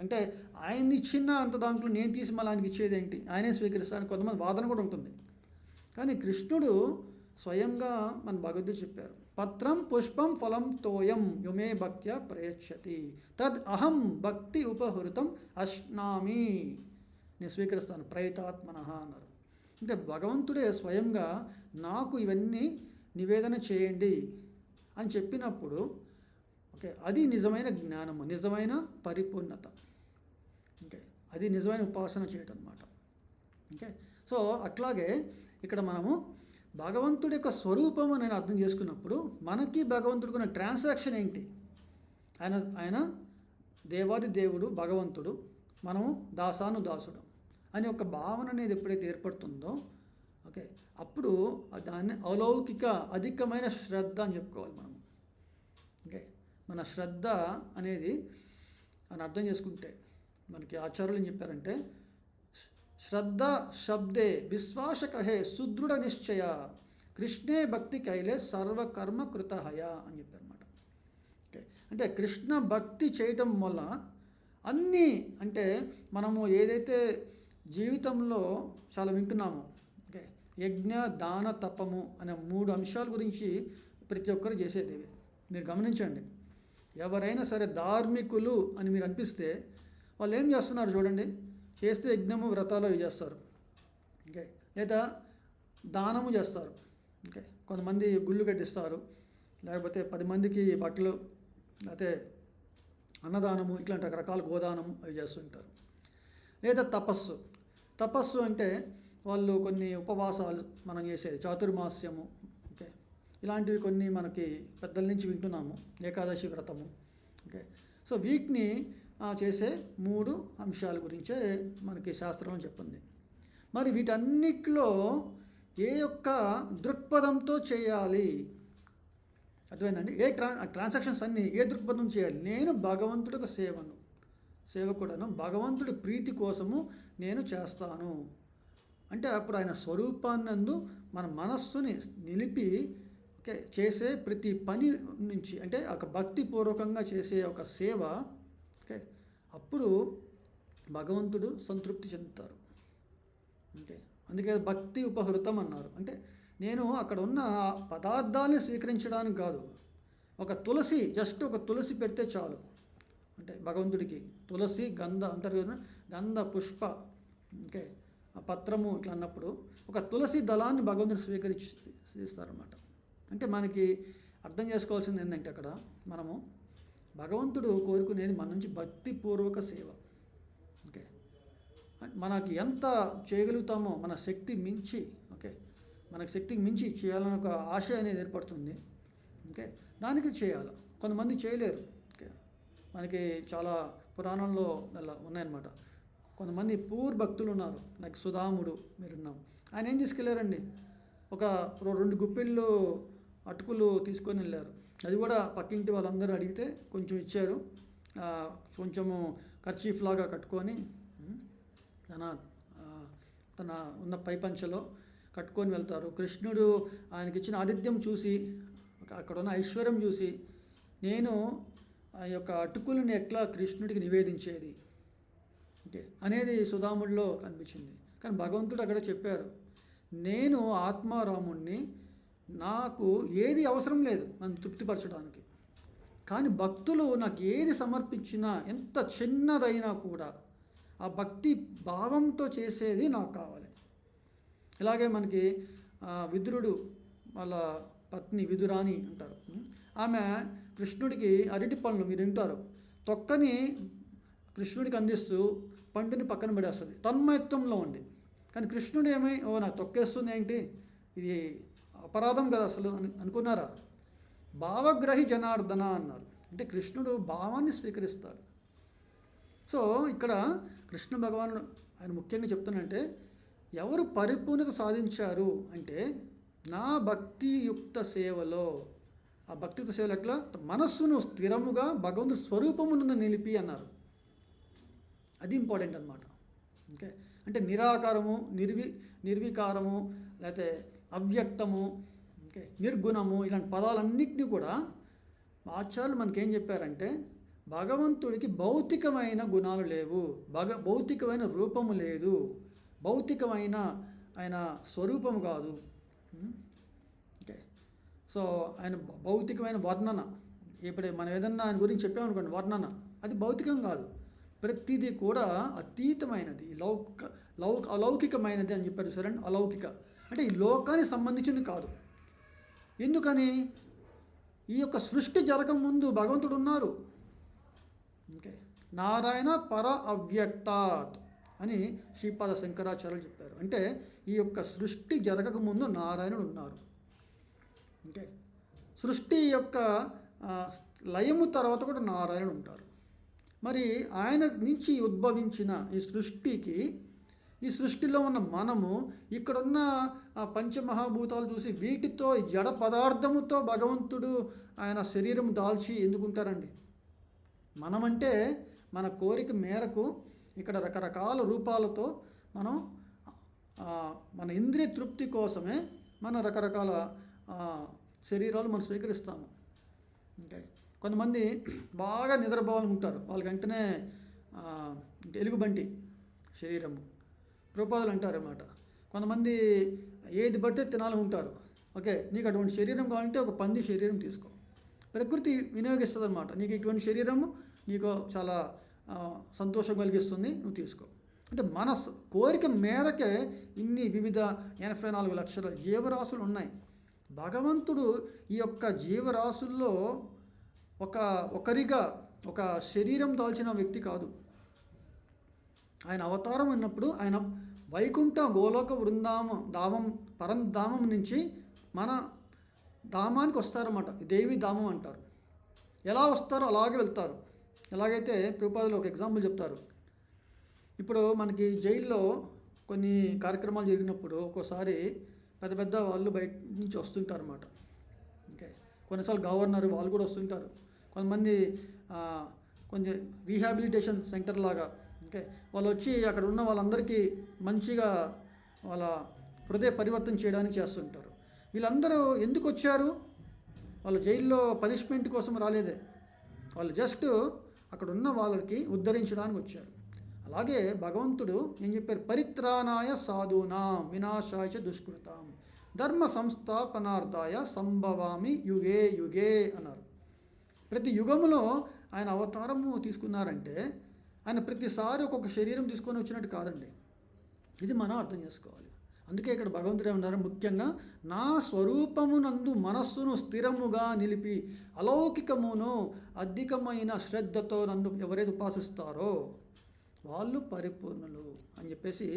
అంటే ఆయన్ని ఇచ్చిన అంత దాంట్లో నేను తీసి మళ్ళీ ఆయనకి ఇచ్చేది ఏంటి, ఆయనే స్వీకరిస్తాను కొంతమంది వాదన కూడా ఉంటుంది. కానీ కృష్ణుడు స్వయంగా మన భగవద్గీత చెప్పారు, పత్రం పుష్పం ఫలం తోయం యుమే భక్త్యా ప్రయచ్చతి తద్ అహం భక్తి ఉపహృతం అశ్నామి, నేను స్వీకరిస్తాను ప్రయతాత్మన అన్నారు. అంటే భగవంతుడే స్వయంగా నాకు ఇవన్నీ నివేదన చేయండి అని చెప్పినప్పుడు ఓకే, అది నిజమైన జ్ఞానము, నిజమైన పరిపూర్ణత. ఓకే, అది నిజమైన ఉపాసన చేయటం అన్నమాట. ఓకే, సో అట్లాగే ఇక్కడ మనము భగవంతుడి యొక్క స్వరూపము నేను అర్థం చేసుకున్నప్పుడు మనకి భగవంతుడికి ఉన్న ట్రాన్సాక్షన్ ఏంటి, ఆయన దేవాది దేవుడు భగవంతుడు, మనము దాసుడు అనే ఒక భావన అనేది ఎప్పుడైతే ఏర్పడుతుందో ఓకే, అప్పుడు దాన్ని అలౌకిక అధికమైన శ్రద్ధ అని చెప్పుకోవాలి మనం. ఓకే, మన శ్రద్ధ అనేది అని అర్థం చేసుకుంటే మనకి ఆచార్యులు ఏం చెప్పారంటే, శ్రద్ధ శబ్దే విశ్వాసకహే సుదృఢ నిశ్చయ కృష్ణే భక్తి కైలే సర్వకర్మ కృతహయ అని చెప్పారన్నమాట. ఓకే, అంటే కృష్ణ భక్తి చేయటం వల్ల అన్నీ, అంటే మనము ఏదైతే జీవితంలో చాలా వింటున్నామో ఓకే, యజ్ఞ దాన తపము అనే 3 అంశాల గురించి ప్రతి ఒక్కరు చేసేది మీరు గమనించండి. ఎవరైనా సరే ధార్మికులు అని మీరు అనిపిస్తే వాళ్ళు ఏం చేస్తున్నారు చూడండి, చేస్తే యజ్ఞము వ్రతాలు ఇవి చేస్తారు. ఓకే, లేదా దానము చేస్తారు. ఓకే, కొంతమంది గుళ్ళు కట్టిస్తారు, లేకపోతే 10 మందికి బట్టలు, లేకపోతే అన్నదానము, ఇట్లాంటి రకరకాల గోదానము అవి చేస్తుంటారు. లేదా తపస్సు అంటే వాళ్ళు కొన్ని ఉపవాసాలు మనం చేసేది, చాతుర్మాస్యము ఓకే, ఇలాంటివి కొన్ని మనకి పెద్దల నుంచి వింటున్నాము, ఏకాదశి వ్రతము. ఓకే, సో వీటిని చేసే 3 అంశాల గురించే మనకి శాస్త్రం చెప్పింది. మరి వీటన్నిటిలో ఏ యొక్క దృక్పథంతో చేయాలి, అర్థమైందండి? ట్రాన్సాక్షన్స్ అన్నీ ఏ దృక్పథం చేయాలి? నేను భగవంతుడికి సేవకుడను, భగవంతుడి ప్రీతి కోసము నేను చేస్తాను అంటే అప్పుడు ఆయన స్వరూపాన్నందు మన మనస్సుని నిలిపి ఓకే, చేసే ప్రతి పని నుంచి, అంటే ఒక భక్తిపూర్వకంగా చేసే ఒక సేవ ఓకే, అప్పుడు భగవంతుడు సంతృప్తి చెందుతారు. ఓకే, అందుకే భక్తి ఉపహృతం అన్నారు. అంటే నేను అక్కడ ఉన్న పదార్థాలని స్వీకరించడానికి కాదు, ఒక తులసి, జస్ట్ ఒక తులసి పెడితే చాలు. అంటే భగవంతుడికి తులసి గంధ అంటారు కదా, గంధ పుష్ప ఓకే, ఆ పత్రము ఇట్లా అన్నప్పుడు ఒక తులసి దళాన్ని భగవంతుడు స్వీకరిస్తారన్నమాట. అంటే మనకి అర్థం చేసుకోవాల్సింది ఏంటంటే అక్కడ మనము భగవంతుడు కోరుకునేది మన నుంచి భక్తిపూర్వక సేవ. ఓకే, మనకి ఎంత చేయగలుగుతామో మన శక్తి మించి ఓకే, మనకు శక్తికి మించి చేయాలని ఒక ఆశ అనేది ఏర్పడుతుంది. ఓకే, దానికి చేయాలి. కొంతమంది చేయలేరు. ఓకే, మనకి చాలా పురాణంలో అలా ఉన్నాయన్నమాట. కొంతమంది పూర్ భక్తులు ఉన్నారు, లైక్ సుధాముడు మీరున్నాం. ఆయన ఏం తీసుకెళ్ళారండి, ఒక 2 గుప్పిళ్ళు అటుకులు తీసుకొని వెళ్ళారు. అది కూడా పక్కింటి వాళ్ళందరూ అడిగితే కొంచెం ఇచ్చారు. కొంచెము కర్చీఫ్ లాగా కట్టుకొని తన ఉన్న పైపంచలో కట్టుకొని వెళ్తారు. కృష్ణుడు ఆయనకి ఇచ్చిన ఆతిథ్యం చూసి, అక్కడ ఉన్న ఐశ్వర్యం చూసి, నేను ఆ యొక్క అటుకులను ఎట్లా కృష్ణుడికి నివేదించేది ఓకే అనేది సుధాముడిలో కనిపించింది. కానీ భగవంతుడు అక్కడ చెప్పారు, నేను ఆత్మారాముణ్ణి, నాకు ఏది అవసరం లేదు నన్ను తృప్తిపరచడానికి, కానీ భక్తులు నాకు ఏది సమర్పించినా ఎంత చిన్నదైనా కూడా ఆ భక్తి భావంతో చేసేది నాకు కావాలి. ఇలాగే మనకి విదురుడు వాళ్ళ పత్ని విదురాని అంటారు, ఆమె కృష్ణుడికి అరటి పళ్ళు మీరు వింటారు, తొక్కని కృష్ణుడికి అందిస్తూ పండుని పక్కన పడేస్తుంది తన్మయత్వంలో ఉండి. కానీ కృష్ణుడు ఏమై నాకు తొక్కేస్తుంది ఏంటి, ఇది అపరాధం కదా అసలు అని అనుకున్నారా? భావగ్రహి జనార్దన అన్నారు. అంటే కృష్ణుడు భావాన్ని స్వీకరిస్తాడు. సో ఇక్కడ కృష్ణ భగవానుడు ఆయన ముఖ్యంగా చెప్తున్నానంటే, ఎవరు పరిపూర్ణత సాధించారు అంటే నా భక్తియుక్త సేవలో, ఆ భక్తియుక్త సేవలో ఎట్లా మనస్సును స్థిరముగా భగవంతుడి స్వరూపమును నిలిపి అన్నారు. అది ఇంపార్టెంట్ అన్నమాట. ఓకే, అంటే నిరాకారము, నిర్వికారము, లేకపోతే అవ్యక్తము, ఓకే, నిర్గుణము, ఇలాంటి పదాలన్నింటినీ కూడా ఆచార్యులు మనకేం చెప్పారంటే భగవంతుడికి భౌతికమైన గుణాలు లేవు, భౌతికమైన రూపము లేదు, భౌతికమైన ఆయన స్వరూపము కాదు. ఓకే. సో ఆయన భౌతికమైన వర్ణన, ఇప్పుడు మనం ఏదన్నా ఆయన గురించి చెప్పామనుకోండి, వర్ణన అది భౌతికం కాదు. ప్రతిదీ కూడా అతీతమైనది, అలౌకికమైనది అని చెప్పారు సరే. అలౌకిక అంటే ఈ లోకానికి సంబంధించింది కాదు. ఎందుకని? ఈ యొక్క సృష్టి జరగకముందు భగవంతుడు ఉన్నారు. ఓకే. నారాయణ పర అవ్యక్తాత్ అని శ్రీపాద శంకరాచార్యులు చెప్పారు. అంటే ఈ యొక్క సృష్టి జరగకముందు నారాయణుడు ఉన్నారు. ఓకే. సృష్టి యొక్క లయము తర్వాత కూడా నారాయణుడు ఉంటారు. మరి ఆయన నుంచి ఉద్భవించిన ఈ సృష్టిలో ఉన్న మనము ఇక్కడున్న పంచమహాభూతాలు చూసి వీటితో జడ పదార్థముతో భగవంతుడు ఆయన శరీరం దాల్చి ఎందుకుంటారండి? మనమంటే మన కోరిక మేరకు ఇక్కడ రకరకాల రూపాలతో మనం మన ఇంద్రియ తృప్తి కోసమే మన రకరకాల శరీరాలు మనం స్వీకరిస్తాము. ఓకే. కొంతమంది బాగా నిద్రపోవాలనుకుంటారు, వాళ్ళకి వెంటనే ఎలుగుబంటి శరీరము ప్రపోజల్ అంటారన్నమాట. కొంతమంది ఏది పడితే తినాలనుకుంటారు. ఓకే, నీకు అటువంటి శరీరం కావాలంటే ఒక పంది శరీరం తీసుకో, ప్రకృతి వినియోగిస్తుంది అనమాట. నీకు ఇటువంటి శరీరము నీకు చాలా సంతోషం కలిగిస్తుంది, నువ్వు తీసుకో. అంటే మన కోరిక మేరకే ఇన్ని వివిధ 84 లక్షల జీవరాశులు ఉన్నాయి. భగవంతుడు ఈ యొక్క జీవరాశుల్లో ఒకరిగా ఒక శరీరం దాల్చిన వ్యక్తి కాదు. ఆయన అవతారం ఉన్నప్పుడు ఆయన వైకుంఠ గోలోక ధామం పరంధామం నుంచి మన ధామానికి వస్తారన్నమాట. దేవి ధామం అంటారు. ఎలా వస్తారో అలాగే వెళ్తారు. ఎలాగైతే ప్రభుపాదులు ఒక ఎగ్జాంపుల్ చెప్తారు. ఇప్పుడు మనకి జైల్లో కొన్ని కార్యక్రమాలు జరిగినప్పుడు ఒక్కోసారి పెద్ద పెద్ద వాళ్ళు బయట నుంచి వస్తుంటారు అన్నమాట. ఓకే. కొన్నిసార్లు గవర్నర్ వాళ్ళు కూడా వస్తుంటారు. కొంతమంది కొంచెం రీహాబిలిటేషన్ సెంటర్ లాగా, ఓకే, వాళ్ళు వచ్చి అక్కడ ఉన్న వాళ్ళందరికీ మంచిగా వాళ్ళ హృదయ పరివర్తన చేయడానికి చేస్తుంటారు. వీళ్ళందరూ ఎందుకు వచ్చారు? వాళ్ళు జైల్లో పనిష్మెంట్ కోసం రాలేదే, వాళ్ళు జస్ట్ అక్కడ ఉన్న వాళ్ళకి ఉద్ధరించడానికి వచ్చారు. అలాగే భగవంతుడు ఏం చెప్పారు? పరిత్రాణాయ సాధూనాం వినాశాయ చ దుష్కృతాం ధర్మ సంస్థాపనార్థాయ సంభవామి యుగే యుగే అన్నారు. ప్రతి యుగములో ఆయన అవతారము తీసుకున్నారంటే ఆయన ప్రతిసారి ఒక్కొక్క శరీరం తీసుకొని వచ్చినట్టు కాదండి. ఇది మనం అర్థం చేసుకోవాలి. అందుకే ఇక్కడ భగవంతుడు ఏమన్నారు? ముఖ్యంగా నా స్వరూపమునందు మనస్సును స్థిరముగా నిలిపి అలౌకికమును అధికమైన శ్రద్ధతో నన్ను ఎవరైతే ఉపాసిస్తారో వాళ్ళు పరిపూర్ణులు అని చెప్పేసి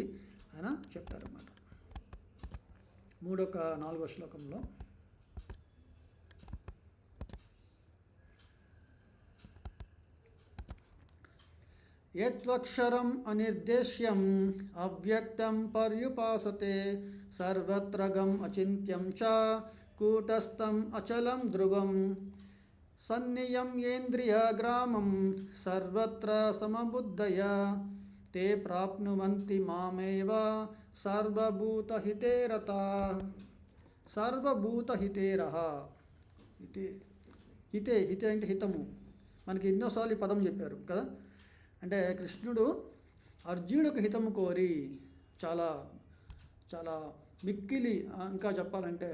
ఆయన చెప్పారన్నమాట. 4వ శ్లోకంలో యత్వక్షరం అనిర్దేశ్యం అవ్యక్తం పర్యుపాసతే సర్వత్రగం అచింత్యం చ కూటస్థం అచలం ధ్రువం సన్నియమ్యేంద్రియ గ్రామం సర్వత్ర సమబుద్ధయ తే ప్రాప్నువంతి మామేవ సర్వభూతహితే రతాః. సర్వభూతహితేరః. హితే అంటే హితము. మనకి ఎన్నోసార్లు ఈ పదం చెప్పారు కదా. అంటే కృష్ణుడు అర్జునుడికి హితము కోరి చాలా చాలా మిక్కిలి, ఇంకా చెప్పాలంటే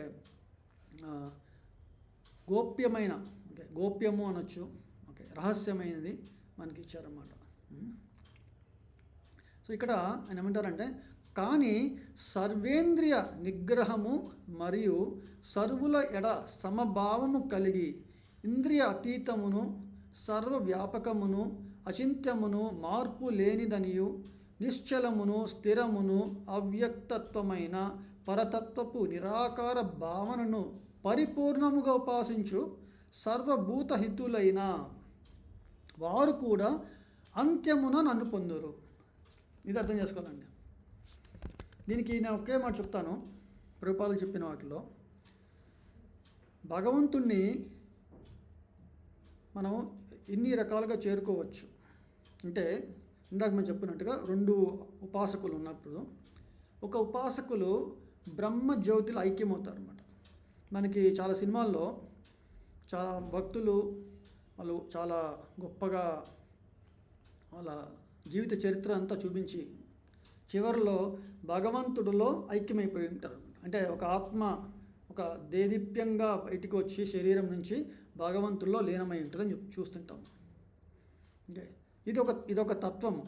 గోప్యమైన, ఓకే, గోప్యము అనొచ్చు, ఓకే, రహస్యమైనది మనకి ఇచ్చారన్నమాట. సో ఇక్కడ ఆయన ఏమంటారంటే, కానీ సర్వేంద్రియ నిగ్రహము మరియు సర్వుల ఎడ సమభావము కలిగి ఇంద్రియ అతీతమును సర్వవ్యాపకమును అచింత్యమును మార్పు లేనిదనియు నిశ్చలమును స్థిరమును అవ్యక్తత్వమైన పరతత్వపు నిరాకార భావనను పరిపూర్ణముగా ఉపాసించు సర్వభూతహితులైన వారు కూడా అంత్యమున నన్ను పొందురు. ఇది అర్థం చేసుకోవాలండి. దీనికి నేను ఒకే మాట చెప్తాను. ప్రభుపాదులు చెప్పిన వాటిలో భగవంతుణ్ణి మనం ఎన్ని రకాలుగా చేరుకోవచ్చు అంటే, ఇందాక మనం చెప్పినట్టుగా 2 ఉపాసకులు ఉన్నప్పుడు ఒక ఉపాసకులు బ్రహ్మజ్యోతిలో ఐక్యమవుతారు అన్నమాట. మనకి చాలా సినిమాల్లో చాలా భక్తులు వాళ్ళు చాలా గొప్పగా వాళ్ళ జీవిత చరిత్ర అంతా చూపించి చివరిలో భగవంతుడిలో ఐక్యమైపోయి ఉంటారు. అంటే ఒక ఆత్మ ఒక దేదీప్యంగా బయటికి వచ్చి శరీరం నుంచి భగవంతుల్లో లీనమై ఉంటుందని చూస్తుంటాం. ఓకే, ఇదొక తత్వము.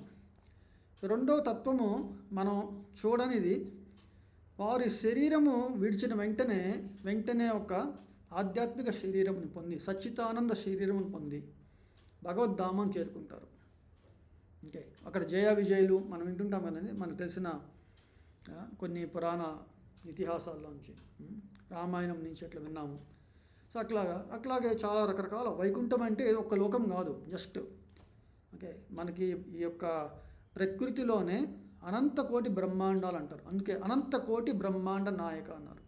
రెండవ తత్వము మనం చూడనిది, వారి శరీరము విడిచిన వెంటనే ఒక ఆధ్యాత్మిక శరీరమును పొంది, సచ్చితానంద శరీరమును పొంది భగవద్ధామం చేరుకుంటారు. ఓకే, అక్కడ జయ విజయులు మనం వింటుంటాం కదండి, మనకు తెలిసిన కొన్ని పురాణ ఇతిహాసాల్లోంచి, రామాయణం నుంచి అట్లా విన్నాము. సో అట్లాగే చాలా రకరకాల వైకుంఠం అంటే ఒక లోకం కాదు, జస్ట్ ఓకే, మనకి ఈ యొక్క ప్రకృతిలోనే అనంత కోటి బ్రహ్మాండాలు అంటారు, అందుకే అనంత కోటి బ్రహ్మాండ నాయక అన్నారు.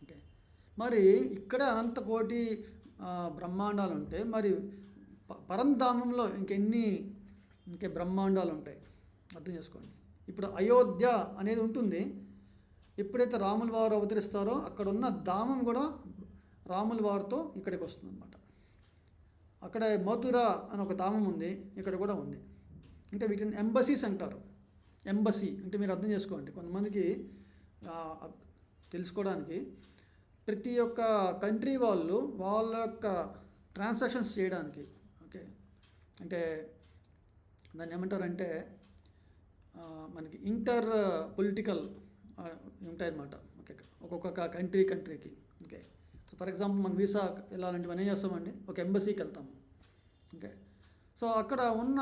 ఓకే, మరి ఇక్కడే అనంత కోటి బ్రహ్మాండాలు ఉంటే మరి పరంధామంలో ఇంకే బ్రహ్మాండాలు ఉంటాయి, అర్థం చేసుకోండి. ఇప్పుడు అయోధ్య అనేది ఉంటుంది, ఎప్పుడైతే రాముల వారు అవతరిస్తారో అక్కడ ఉన్న ధామం కూడా రాముల వారితో ఇక్కడికి వస్తుంది అనమాట. అక్కడ మథుర అని ఒక ధామం ఉంది, ఇక్కడ కూడా ఉంది. అంటే వీటిని ఎంబసీస్ అంటారు. ఎంబసీ అంటే మీరు అర్థం చేసుకోండి, కొంతమందికి తెలుసుకోవడానికి, ప్రతి ఒక్క కంట్రీ వాళ్ళ యొక్క ట్రాన్సాక్షన్స్ చేయడానికి, ఓకే, అంటే దాన్ని ఏమంటారంటే మనకి ఇంటర్ పొలిటికల్ ఉంటాయన్నమాట. ఓకే, ఒక్కొక్క కంట్రీకి. ఓకే, సో ఫర్ ఎగ్జాంపుల్ మనం వీసా వెళ్ళాలంటే మనం ఏం చేస్తామండి, ఒక ఎంబసీకి వెళ్తాము. ఓకే, సో అక్కడ ఉన్న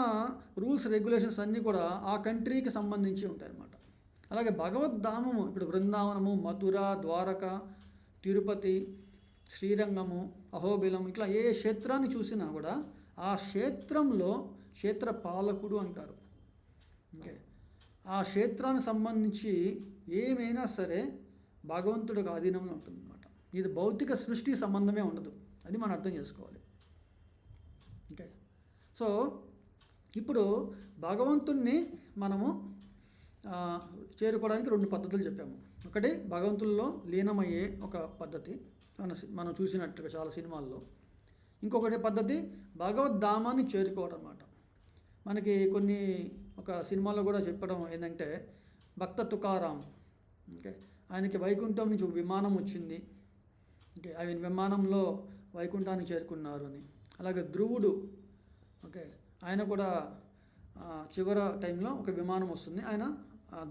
రూల్స్ రెగ్యులేషన్స్ అన్నీ కూడా ఆ కంట్రీకి సంబంధించి ఉంటాయన్నమాట. అలాగే భగవద్ధామము, ఇప్పుడు బృందావనము, మథుర, ద్వారక, తిరుపతి, శ్రీరంగము, అహోబిలం, ఇట్లా ఏ క్షేత్రాన్ని చూసినా కూడా ఆ క్షేత్రంలో క్షేత్ర పాలకుడు అంటారు. ఓకే, ఆ క్షేత్రానికి సంబంధించి ఏమైనా సరే భగవంతుడికి ఆధీనంలో ఉంటుందన్నమాట. ఇది భౌతిక సృష్టికి సంబంధమే ఉండదు, అది మనం అర్థం చేసుకోవాలి. ఓకే, సో ఇప్పుడు భగవంతుణ్ణి మనము చేరుకోవడానికి 2 పద్ధతులు చెప్పాము. ఒకటి భగవంతుల్లో లీనమయ్యే ఒక పద్ధతి, మనం చూసినట్టుగా చాలా సినిమాల్లో. ఇంకొకటి పద్ధతి భగవద్ధామాన్ని చేరుకోవడం అన్నమాట. మనకి ఒక సినిమాలో కూడా చెప్పడం ఏంటంటే, భక్త తుకారాం, ఓకే, ఆయనకి వైకుంఠం నుంచి ఒక విమానం వచ్చింది. ఓకే, ఆయన విమానంలో వైకుంఠానికి చేరుకున్నారు అని. అలాగే ధ్రువుడు, ఓకే, ఆయన కూడా చివరి టైంలో ఒక విమానం వస్తుంది, ఆయన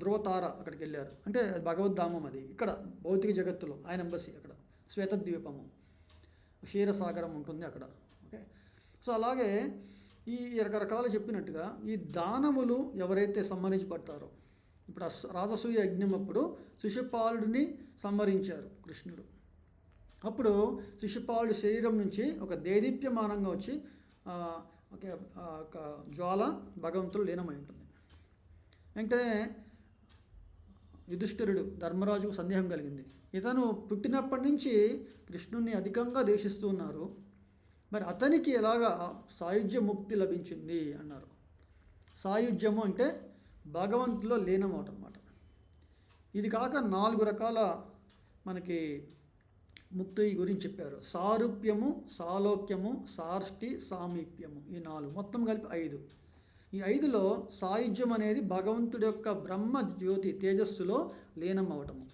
ధ్రువతార అక్కడికి వెళ్ళారు. అంటే భగవద్ధామం అది, ఇక్కడ భౌతిక జగత్తులో ఆయన ఎంబసీ, అక్కడ శ్వేతద్వీపము, క్షీరసాగరం ఉంటుంది అక్కడ. ఓకే, సో అలాగే ఈ రకరకాలు చెప్పినట్టుగా ఈ దానములు ఎవరైతే సంహరించబడతారో, ఇప్పుడు రాజసూయ యజ్ఞం అప్పుడు శిశుపాలుడిని సంహరించారు కృష్ణుడు. అప్పుడు శిశుపాలుడి శరీరం నుంచి ఒక దేదీప్యమానంగా వచ్చి ఒక జ్వాల భగవంతుడు లీనమై ఉంటుంది. వెంటనే యుధిష్ఠిరుడు, ధర్మరాజుకు సందేహం కలిగింది, ఇతను పుట్టినప్పటి నుంచి కృష్ణుణ్ణి అధికంగా ద్వేషిస్తూ ఉన్నారు, మరి అతనికి ఎలాగా సాయుధ్య ముక్తి లభించింది అన్నారు. సాయుధ్యము అంటే భగవంతులో లీనమవటం అన్నమాట. ఇది కాక 4 రకాల మనకి ముక్తి గురించి చెప్పారు. సారూప్యము, సాలోక్యము, సార్ష్టి, సామీప్యము, ఈ 4 మొత్తం కలిపి 5. ఈ 5లో సాయుధ్యం అనేది భగవంతుడి యొక్క బ్రహ్మ జ్యోతి తేజస్సులో లీనం అవటము.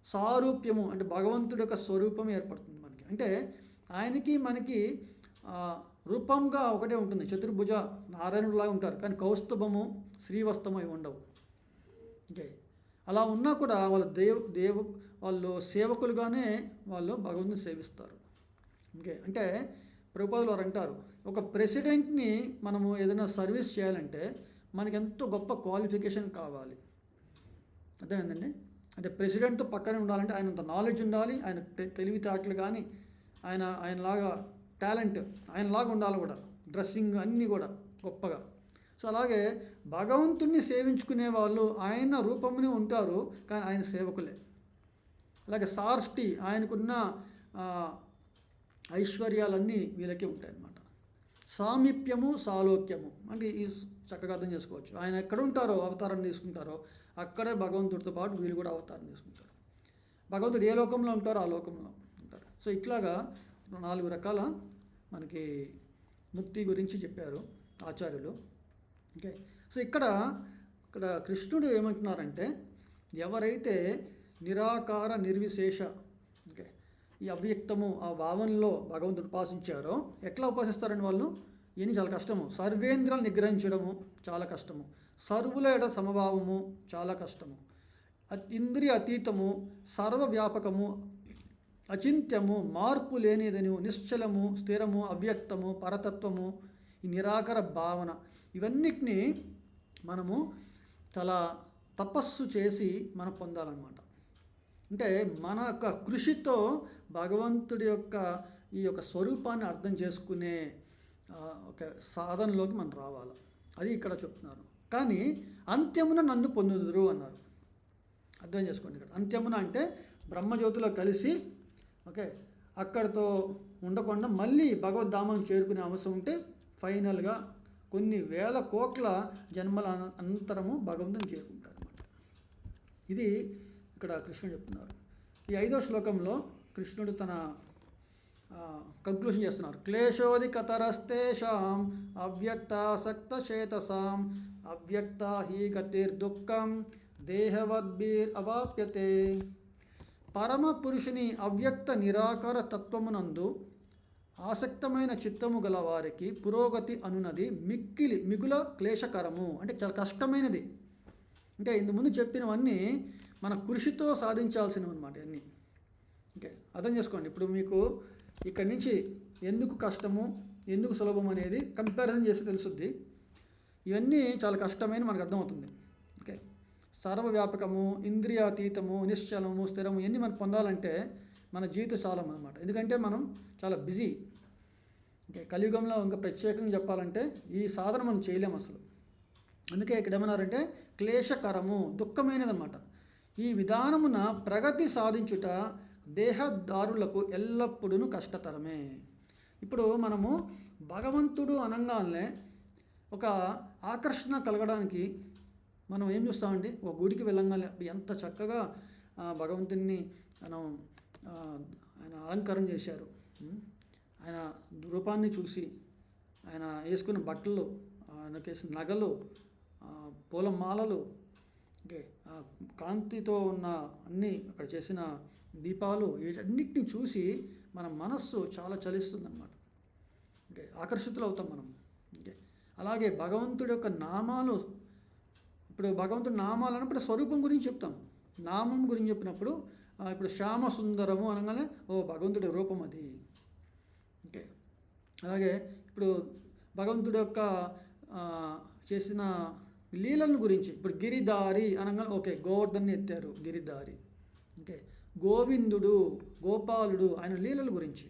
సారూప్యము అంటే భగవంతుడి యొక్క స్వరూపం ఏర్పడుతుంది మనకి, అంటే ఆయనకి మనకి రూపంగా ఒకటే ఉంటుంది, చతుర్భుజ నారాయణుడిలాగా ఉంటారు, కానీ కౌస్తుభము, శ్రీవస్తము అవి ఉండవు. ఓకే, అలా ఉన్నా కూడా వాళ్ళు సేవకులుగానే వాళ్ళు భగవంతుని సేవిస్తారు. ఓకే, అంటే ప్రభుపాదులు వారు అంటారు, ఒక ప్రెసిడెంట్ని మనము ఏదైనా సర్వీస్ చేయాలంటే మనకి ఎంతో గొప్ప క్వాలిఫికేషన్ కావాలి, అర్థమైందండి. అంటే ప్రెసిడెంట్తో పక్కనే ఉండాలంటే ఆయనంత నాలెడ్జ్ ఉండాలి, ఆయన తెలివితేటలు కానీ, ఆయనలాగా టాలెంట్ ఆయనలాగా ఉండాలి కూడా, డ్రెస్సింగ్ అన్నీ కూడా గొప్పగా. సో అలాగే భగవంతుణ్ణి సేవించుకునే వాళ్ళు ఆయన రూపంలో ఉంటారు, కానీ ఆయన సేవకులే. అలాగే సార్ష్టి, ఆయనకున్న ఐశ్వర్యాలన్నీ వీళ్ళకే ఉంటాయన్నమాట. సామీప్యము, సాలోక్యము అంటే ఈ చక్కగా అర్థం చేసుకోవచ్చు. ఆయన ఎక్కడ ఉంటారో అవతారం తీసుకుంటారో అక్కడే భగవంతుడితో పాటు వీళ్ళు కూడా అవతారం తీసుకుంటారు. భగవంతుడు ఏ లోకంలో ఉంటారో ఆ లోకంలో ఉంటారు. సో ఇట్లాగా 4 రకాల మనకి ముక్తి గురించి చెప్పారు ఆచార్యులు. ఓకే, సో ఇక్కడ కృష్ణుడు ఏమంటున్నారంటే, ఎవరైతే నిరాకార నిర్విశేష, ఓకే, ఈ అవ్యక్తము ఆ భావనలో భగవంతుడు ఉపాసించారో, ఎట్లా ఉపాసిస్తారని వాళ్ళు, ఇవన్నీ చాలా కష్టము. సర్వేంద్రాలు నిగ్రహించడము చాలా కష్టము, సర్వుల ఎడ సమభావము చాలా కష్టము, ఇంద్రియ అతీతము, సర్వవ్యాపకము, అచింత్యము, మార్పు లేనిదను, నిశ్చలము, స్థిరము, అవ్యక్తము, పరతత్వము, ఈ నిరాకార భావన, ఇవన్నిటినీ మనము చాలా తపస్సు చేసి మనం పొందాలన్నమాట. అంటే మన యొక్క కృషితో భగవంతుడి యొక్క ఈ యొక్క స్వరూపాన్ని అర్థం చేసుకునే ఒక సాధనలోకి మనం రావాలి. అది ఇక్కడ చెప్తున్నారు. కానీ అంత్యమున నన్ను పొందుదురు అన్నారు. అర్థం చేసుకోండి. ఇక్కడ అంత్యమున అంటే బ్రహ్మజ్యోతిలో కలిసి, ఓకే, అక్కడితో ఉండకుండా మళ్ళీ భగవద్ధామం చేరుకునే అవసరం ఉంటే ఫైనల్గా కొన్ని వేల కోట్ల జన్మల అనంతరము భగవంతుని చేరుకుంటారు అన్నమాట. ఇది ఇక్కడ కృష్ణుడు చెప్తున్నారు. ఈ 5వ శ్లోకంలో కృష్ణుడు తన కంక్లూషన్ చేస్తున్నారు. క్లేశోధికతరస్తేషాం అవ్యక్తాసక్త చేతసాం అవ్యక్త హీ గతిర్దుఃఖం దేహవద్భిర్ అవాప్యతే. పరమ పురుషుని అవ్యక్త నిరాకార తత్వమునందు ఆసక్తమైన చిత్తము గల వారికి పురోగతి అనున్నది మిగుల క్లేశకరము, అంటే చాలా కష్టమైనది. అంటే ఇంతకుముందు చెప్పినవన్నీ మన కృషితో సాధించాల్సినవి అనమాట అన్నీ. ఓకే, అర్థం చేసుకోండి. ఇప్పుడు మీకు ఇక్కడి నుంచి ఎందుకు కష్టము ఎందుకు సులభం అనేది కంపారిజన్ చేసి తెలుసుద్ది. ఇవన్నీ చాలా కష్టమైన మనకు అర్థమవుతుంది. ఓకే, సర్వవ్యాపకము, ఇంద్రియాతీతము, నిశ్చలము, స్థిరము, ఇవన్నీ మనం పొందాలంటే మన జీవిత కాలం అనమాట. ఎందుకంటే మనం చాలా బిజీ. ఓకే, కలియుగంలో ఇంకా ప్రత్యేకంగా చెప్పాలంటే ఈ సాధన మనం చేయలేము అసలు. అందుకే ఇక్కడ ఏమన్నారంటే క్లేశకరము, దుఃఖమైనదన్నమాట. ఈ విధానమున ప్రగతి సాధించుట దేహదారులకు ఎల్లప్పుడూ కష్టతరమే. ఇప్పుడు మనము భగవంతుడు అనగానే ఒక ఆకర్షణ కలగడానికి మనం ఏం చూస్తామండి, ఒక గుడికి వెళ్ళంగానే ఎంత చక్కగా భగవంతుని మనం ఆయన అలంకారం చేశారు, ఆయన రూపాన్ని చూసి, ఆయన వేసుకున్న బట్టలు, ఆయనకు వేసిన నగలు, పూలమాలలు, ఓకే, కాంతితో ఉన్న అన్నీ అక్కడ చేసిన దీపాలు, వీటన్నిటిని చూసి మన మనస్సు చాలా చలిస్తుందన్నమాట. ఓకే, ఆకర్షితులు అవుతాం మనం. ఓకే, అలాగే భగవంతుడి యొక్క నామాలు, ఇప్పుడు భగవంతుడి నామాలు అన్నప్పుడు స్వరూపం గురించి చెప్తాం. నామం గురించి చెప్పినప్పుడు ఇప్పుడు శ్యామ సుందరము అనగానే భగవంతుడి రూపం అది. ఓకే, అలాగే ఇప్పుడు భగవంతుడి యొక్క చేసిన లీలల గురించి, ఇప్పుడు గిరిదారి అనగా ఓకే, గోవర్ధన్ని ఎత్తారు గిరిదారి. ఓకే, గోవిందుడు, గోపాలుడు, ఆయన లీలల గురించి.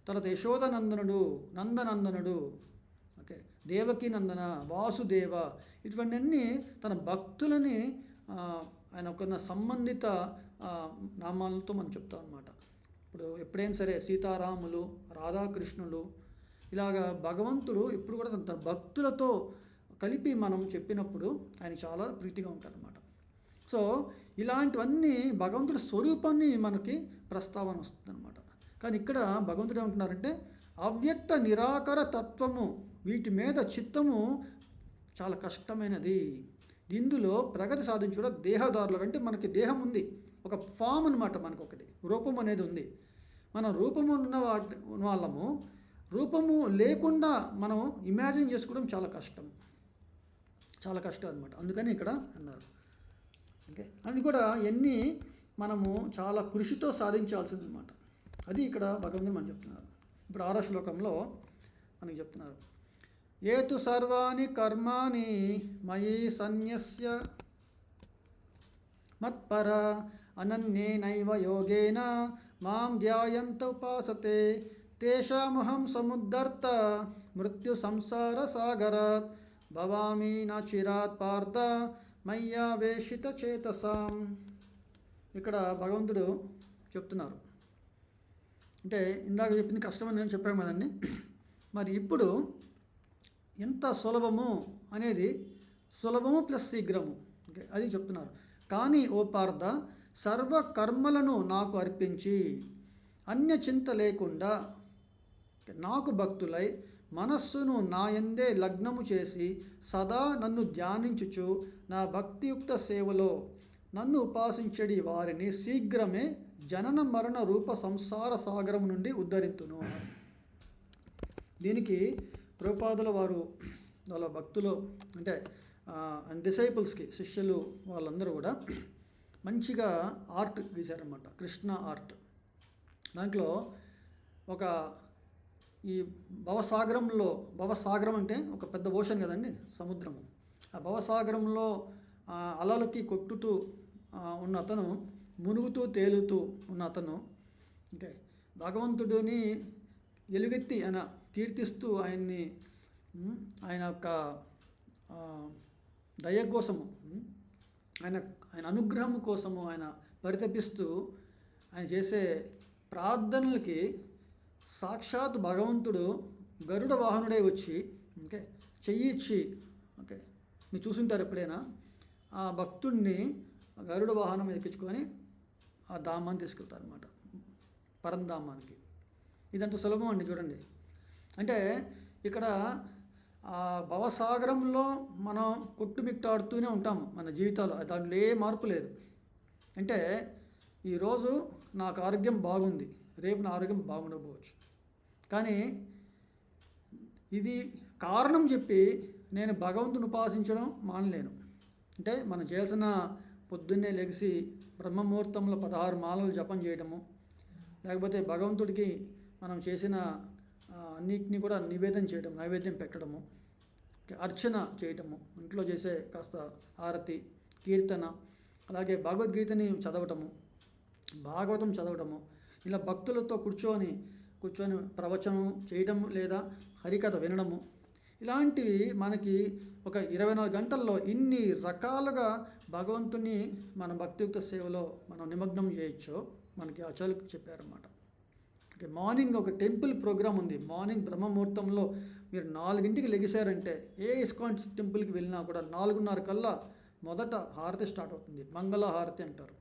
తర్వాత యశోదనందనుడు, నందనందనుడు, ఓకే, దేవకీ నందన, వాసుదేవ, ఇటువంటివన్నీ తన భక్తులని ఆయన ఒక సంబంధిత నామాలతో మనం చెప్తాం అన్నమాట. ఇప్పుడు ఎప్పుడైనా సరే సీతారాములు, రాధాకృష్ణులు, ఇలాగా భగవంతుడు ఎప్పుడు కూడా తన భక్తులతో కలిపి మనం చెప్పినప్పుడు ఆయన చాలా ప్రీతిగా ఉంటారన్నమాట. సో ఇలాంటివన్నీ భగవంతుడి స్వరూపాన్ని మనకి ప్రస్తావన వస్తుందన్నమాట. కానీ ఇక్కడ భగవంతుడు ఏమంటున్నారంటే అవ్యక్త నిరాకార తత్వము, వీటి మీద చిత్తము చాలా కష్టమైనది. ఇందులో ప్రగతి సాధించడం దేహదారులకు, అంటే మనకి దేహం ఉంది, ఒక ఫామ్ అనమాట, మనకు ఒకటి రూపం అనేది ఉంది. మనం రూపము ఉన్న వాళ్ళము, రూపము లేకుండా మనం ఇమాజిన్ చేసుకోవడం చాలా కష్టం, చాలా కష్టం అనమాట. అందుకని ఇక్కడ అన్నారు. ఓకే, అది కూడా ఎన్ని మనము చాలా కృషితో సాధించాల్సింది అనమాట. అది ఇక్కడ భగవంతుడు మనం చెప్తున్నారు. ఇప్పుడు 6వ శ్లోకంలో మనకి చెప్తున్నారు. ఏతు సర్వాణి కర్మాణి మయి సన్యస్య మత్పర అనన్యేనైవ యోగేన మాం ధ్యాయంత ఉపాసతే తేషామహం సముద్ధర్త మృత్యు సంసార సాగరాత్ భవామి నా చిరాత్ పార్థ మయ్యావేషిత చేతసాం. ఇక్కడ భగవంతుడు చెప్తున్నారు. అంటే ఇందాక చెప్పింది కష్టమని నేను చెప్పాము కదండి. మరి ఇప్పుడు ఎంత సులభము అనేది, సులభము ప్లస్ శీఘ్రము, ఓకే, అది చెప్తున్నారు. కానీ ఓ పార్థ, సర్వ కర్మలను నాకు అర్పించి అన్య చింత లేకుండా నాకు భక్తులై మనస్సును నా యందే లగ్నము చేసి సదా నన్ను ధ్యానించుచు నా భక్తియుక్త సేవలో నన్ను ఉపాసించడి వారిని శీఘ్రమే జనన మరణ రూప సంసార సాగరం నుండి ఉద్ధరింతును. దీనికి ప్రభుపాదుల వారు వాళ్ళ భక్తులు అంటే డిసైపుల్స్కి శిష్యులు వాళ్ళందరూ కూడా మంచిగా ఆర్ట్ గీశారన్నమాట, కృష్ణ ఆర్ట్. దాంట్లో ఒక ఈ భవసాగరం అంటే ఒక పెద్ద ఓషన్ కదండి, సముద్రము. ఆ భవసాగరంలో అలలకి కొట్టుతూ ఉన్న అతను, మునుగుతూ తేలుతూ ఉన్న అతను, అంటే భగవంతుడిని ఎలుగెత్తి ఆయన కీర్తిస్తూ ఆయన్ని, ఆయన యొక్క దయ కోసము, ఆయన అనుగ్రహం కోసము ఆయన పరితపిస్తూ ఆయన చేసే ప్రార్థనలకి సాక్షాత్ భగవంతుడు గరుడ వాహనుడై వచ్చి చెయ్యి ఇచ్చి, మీరు చూసుంటారు ఎప్పుడైనా, ఆ భక్తుడిని గరుడ వాహనం ఎక్కించుకొని ఆ ధామాన్ని తీసుకెళ్తారు అనమాట, పరంధామానికి. ఇదంత సులభం అండి చూడండి. అంటే ఇక్కడ ఆ భవసాగరంలో మనం కొట్టుమిట్టాడుతూనే ఉంటాము మన జీవితాలు, దాంట్లో ఏ మార్పు లేదు. అంటే ఈరోజు నాకు ఆరోగ్యం బాగుంది, రేపు నా ఆరోగ్యం బాగుండకపోవచ్చు. కానీ ఇది కారణం చెప్పి నేను భగవంతుని ఉపాసించడం మానలేను. అంటే మనం చేయాల్సిన పొద్దున్నే లెగిసి బ్రహ్మముహూర్తంలో 16 మాలలు జపం చేయడము, లేకపోతే భగవంతుడికి మనం చేసిన అన్నిటిని కూడా నైవేద్యం పెట్టడము, అర్చన చేయటము, ఇంట్లో చేసే కాస్త హారతి, కీర్తన, అలాగే భగవద్గీతని భాగవతం చదవటము, ఇలా భక్తులతో కూర్చొని ప్రవచనం చేయటము లేదా హరికథ వినడము, ఇలాంటివి మనకి ఒక 24 గంటల్లో ఇన్ని రకాలుగా భగవంతుని మన భక్తియుక్త సేవలో మనం నిమగ్నం చేయొచ్చో మనకి ఆచార్యులు చెప్పారన్నమాట. మార్నింగ్ ఒక టెంపుల్ ప్రోగ్రామ్ ఉంది. మార్నింగ్ బ్రహ్మముహూర్తంలో మీరు 4ంటికి లెగిశారంటే ఏ ఇస్కాన్ టెంపుల్కి వెళ్ళినా కూడా 4:30 కల్లా మొదట హారతి స్టార్ట్ అవుతుంది, మంగళ హారతి అంటారు.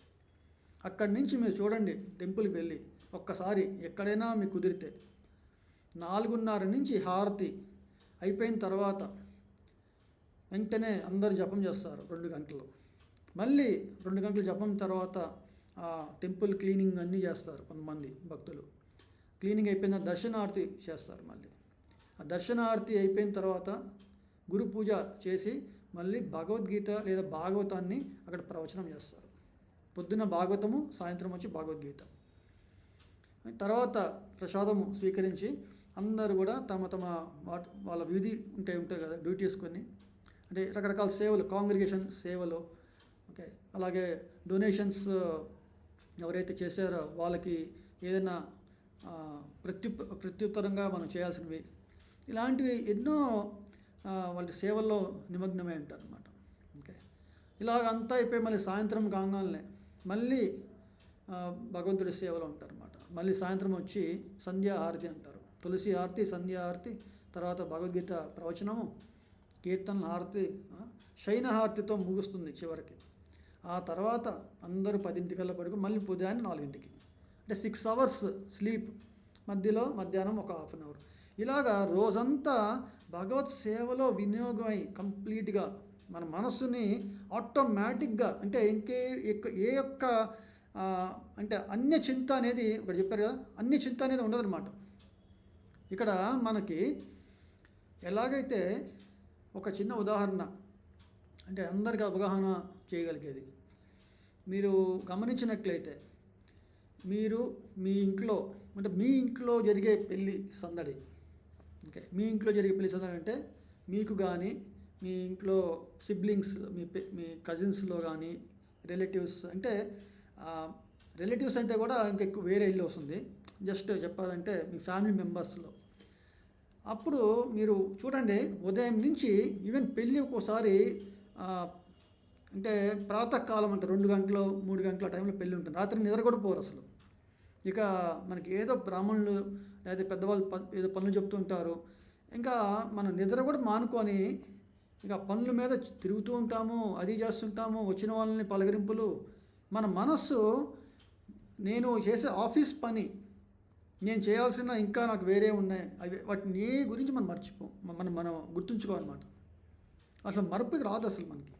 అక్కడి నుంచి మీరు చూడండి, టెంపుల్కి వెళ్ళి ఒక్కసారి ఎక్కడైనా మీకు కుదిరితే 4:30 నుంచి హారతి అయిపోయిన తర్వాత వెంటనే అందరూ జపం చేస్తారు 2 గంటలు. మళ్ళీ 2 గంటలు జపం తర్వాత ఆ టెంపుల్ క్లీనింగ్ అన్నీ చేస్తారు. కొంతమంది భక్తులు క్లీనింగ్ అయిపోయిన దర్శనార్తి చేస్తారు. మళ్ళీ ఆ దర్శనార్తి అయిపోయిన తర్వాత గురు పూజ చేసి మళ్ళీ భగవద్గీత లేదా భాగవతాన్ని అక్కడ ప్రవచనం చేస్తారు. పొద్దున్న భాగవతము, సాయంత్రం వచ్చి భగవద్గీత. తర్వాత ప్రసాదము స్వీకరించి అందరూ కూడా తమ వాళ్ళ విధి ఉంటాయి కదా, డ్యూటీస్ కొన్ని, అంటే రకరకాల సేవలు, కాంగ్రిగేషన్ సేవలు, అలాగే డొనేషన్స్ ఎవరైతే చేశారో వాళ్ళకి ఏదైనా ప్రత్యుత్తరంగా మనం చేయాల్సినవి, ఇలాంటివి ఎన్నో వాళ్ళ సేవల్లో నిమగ్నమై ఉంటారు అన్నమాట. ఇలాగంతా అయిపోయి మళ్ళీ సాయంత్రం కాగానే మళ్ళీ భగవంతుడి సేవలో ఉంటారన్నమాట. మళ్ళీ సాయంత్రం వచ్చి సంధ్యాహారతి అంటారు, తులసి హారతి, సంధ్యాహారతి, తర్వాత భగవద్గీత ప్రవచనము, కీర్తన హారతి, శయన హారతితో ముగుస్తుంది చివరికి. ఆ తర్వాత అందరూ 10ంటికల్లా పడుకు మళ్ళీ ఉదయాన్నే 4ంటికి, అంటే 6 అవర్స్ స్లీప్, మధ్యలో మధ్యాహ్నం ఒక ½ అవర్. ఇలాగా రోజంతా భగవత్ సేవలో వినియోగమై కంప్లీట్గా మన మనస్సుని ఆటోమేటిక్గా, అంటే ఏ యొక్క అంటే అన్య చింత అనేది ఒకటి చెప్పారు కదా, అన్య చింత అనేది ఉండదన్నమాట. ఇక్కడ మనకి ఎలాగైతే ఒక చిన్న ఉదాహరణ, అంటే అందరికీ అవగాహన చేయగలిగేది, మీరు గమనించినట్లయితే మీరు మీ ఇంట్లో జరిగే పెళ్ళి సందడి, మీ ఇంట్లో జరిగే పెళ్ళి సందడి అంటే మీకు కానీ మీ ఇంట్లో సిబ్లింగ్స్, మీ కజిన్స్లో కానీ రిలేటివ్స్, అంటే రిలేటివ్స్ అంటే కూడా ఇంకెక్కువ వేరే ఇల్లు వస్తుంది, జస్ట్ చెప్పాలంటే మీ ఫ్యామిలీ మెంబర్స్లో. అప్పుడు మీరు చూడండి, ఉదయం నుంచి ఈవెన్ పెళ్ళి ఒక్కోసారి అంటే ప్రాతకాలం అంటే 2 గంటలు 3 గంటల టైంలో పెళ్ళి ఉంటుంది, రాత్రి నిద్ర కూడా పోరు అసలు. ఇక మనకి ఏదో బ్రాహ్మణులు లేదా పెద్దవాళ్ళు ఏదో పనులు చెప్తూ ఉంటారు, ఇంకా మనం నిద్ర కూడా మానుకొని ఇక పనుల మీద తిరుగుతూ ఉంటాము, అది చేస్తుంటాము, వచ్చిన వాళ్ళని పలకరింపులు. మన మనస్సు నేను చేసే ఆఫీస్ పని, నేను చేయాల్సిన ఇంకా నాకు వేరే ఉన్నాయి, అవి వాటిని గురించి మనం మర్చిపోం, మనం గుర్తుంచుకోవాలన్నమాట. అసలు మరపుకి రాదు అసలు మనకి.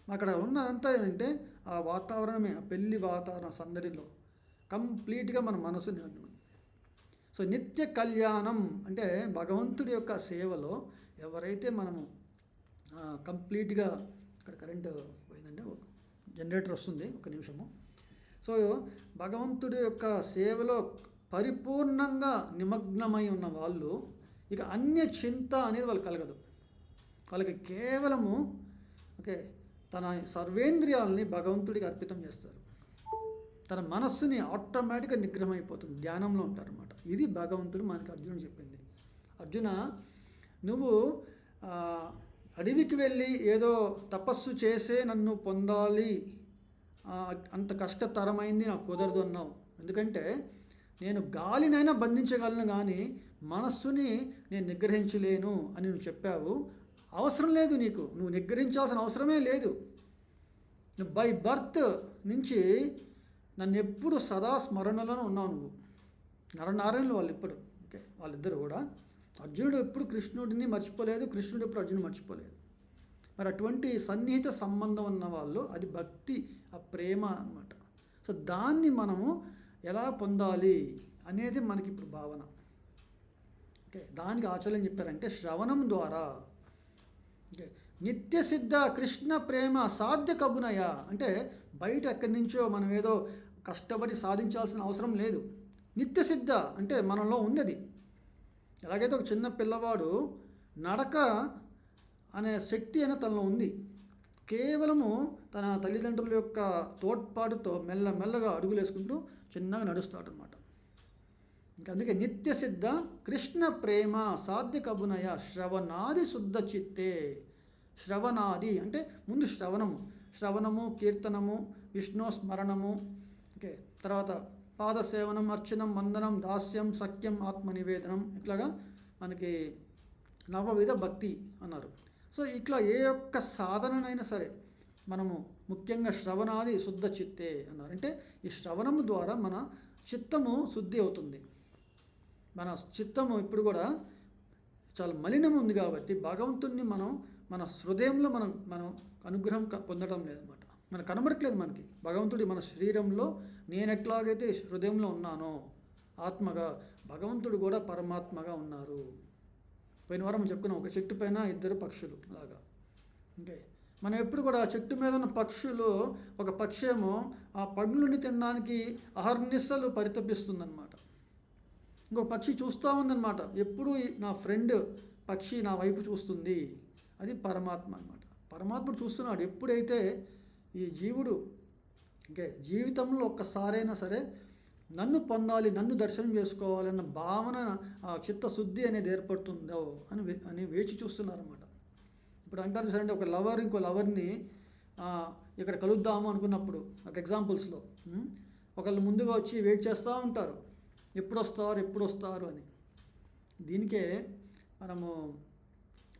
అక్కడ ఉన్నదంతా ఏంటంటే ఆ వాతావరణమే, ఆ పెళ్లి వాతావరణ సందడిలో కంప్లీట్గా మన మనసుని. సో నిత్య కళ్యాణం అంటే భగవంతుడి యొక్క సేవలో ఎవరైతే మనము కంప్లీట్గా, ఇక్కడ కరెంటు పోయిందంటే జనరేటర్ వస్తుంది, ఒక నిమిషము. సో భగవంతుడి యొక్క సేవలో పరిపూర్ణంగా నిమగ్నమై ఉన్న వాళ్ళు ఇక అన్య చింత అనేది వాళ్ళకి కలగదు. వాళ్ళకి కేవలము ఓకే తన సర్వేంద్రియాలని భగవంతుడికి అర్పితం చేస్తారు. తన మనస్సుని ఆటోమేటిక్గా నిగ్రహం అయిపోతుంది, ధ్యానంలో ఉంటారన్నమాట. ఇది భగవంతుడు మనకి అర్జునుడు చెప్పింది. అర్జున, నువ్వు అడవికి వెళ్ళి ఏదో తపస్సు చేసే నన్ను పొందాలి, అంత కష్టతరమైంది, నాకు కుదరదు అన్నావు. ఎందుకంటే నేను గాలినైనా బంధించగలను కానీ మనస్సుని నేను నిగ్రహించలేను అని నువ్వు చెప్పావు. అవసరం లేదు, నువ్వు నిగ్రహించాల్సిన అవసరమే లేదు. నువ్వు బై బర్త్ నుంచి నన్ను ఎప్పుడు సదా స్మరణలోనే ఉన్నావు. నువ్వు నరనారాయణులు వాళ్ళు ఇప్పుడు, ఓకే, వాళ్ళిద్దరు కూడా. అర్జునుడు ఎప్పుడు కృష్ణుడిని మర్చిపోలేదు, కృష్ణుడు ఎప్పుడు అర్జునుడు మర్చిపోలేదు. మరి అటువంటి సన్నిహిత సంబంధం ఉన్న వాళ్ళు, అది భక్తి, ఆ ప్రేమ అన్నమాట. సో దాన్ని మనము ఎలా పొందాలి అనేది మనకి ఇప్పుడు భావన. ఓకే, దానికి ఆచార్యం చెప్పారంటే శ్రవణం ద్వారా. ఓకే, నిత్య సిద్ధ కృష్ణ ప్రేమ సాధ్య కబునయ అంటే బయట ఎక్కడి నుంచో మనం ఏదో కష్టపడి సాధించాల్సిన అవసరం లేదు. నిత్య సిద్ధ అంటే మనలో ఉన్నది. ఎలాగైతే ఒక చిన్న పిల్లవాడు నడక అనే శక్తి అనే తనలో ఉంది, కేవలము తన తల్లిదండ్రుల యొక్క తోడ్పాటుతో మెల్లమెల్లగా అడుగులు వేసుకుంటూ చిన్నగా నడుస్తాడు అనమాట. ఇంకా అందుకే నిత్య సిద్ధ కృష్ణ ప్రేమ సాధ్య కబునయ శ్రవణాది శుద్ధ చిత్తే. శ్రవణాది అంటే ముందు శ్రవణము, కీర్తనము, విష్ణు స్మరణము, ఓకే, తర్వాత పాదసేవనం, అర్చనం, వందనం, దాస్యం, సఖ్యం, ఆత్మనివేదనం, ఇట్లాగా మనకి నవవిధ భక్తి అన్నారు. సో ఇట్లా ఏ ఒక్క సాధననైనా సరే మనము ముఖ్యంగా శ్రవణాది శుద్ధ చిత్తే అన్నారు. అంటే ఈ శ్రవణము ద్వారా మన చిత్తము శుద్ధి అవుతుంది. మన చిత్తము ఇప్పుడు కూడా చాలా మలినం ఉంది కాబట్టి భగవంతుణ్ణి మనం మన హృదయంలో మనం అనుగ్రహం పొందడం లేదన్నమాట. మనకు కనబడట్లేదు మనకి భగవంతుడి. మన శరీరంలో నేను ఎట్లాగైతే హృదయంలో ఉన్నానో ఆత్మగా, భగవంతుడు కూడా పరమాత్మగా ఉన్నారు. పోయిన వారం చెప్పుకున్నాం, ఒక చెట్టు పైన ఇద్దరు పక్షులు అలాగా. ఓకే, మనం ఎప్పుడు కూడా చెట్టు మీద ఉన్న పక్షులు, ఒక పక్షి ఏమో ఆ పండ్లని తినడానికి అహర్నిశలు పరితపిస్తుందన్నమాట. ఇంకో పక్షి చూస్తూ ఉందన్నమాట, ఎప్పుడు నా ఫ్రెండ్ పక్షి నా వైపు చూస్తుంది. అది పరమాత్మ అన్నమాట. పరమాత్ముడు చూస్తున్నాడు. ఎప్పుడైతే ఈ జీవుడు ఓకే జీవితంలో ఒక్కసారైనా సరే నన్ను పొందాలి, నన్ను దర్శనం చేసుకోవాలన్న భావన, ఆ చిత్తశుద్ధి అనేది ఏర్పడుతుందో అని వేచి చూస్తున్నారన్నమాట. ఇప్పుడు అంటారు సరే, ఒక లవర్ ఇంకో లవర్ని ఇక్కడ కలుద్దాము అనుకున్నప్పుడు ఒక ఎగ్జాంపుల్స్లో ఒకళ్ళు ముందుగా వచ్చి వెయిట్ చేస్తూ ఉంటారు, ఎప్పుడు వస్తారు అని. దీనికే మనము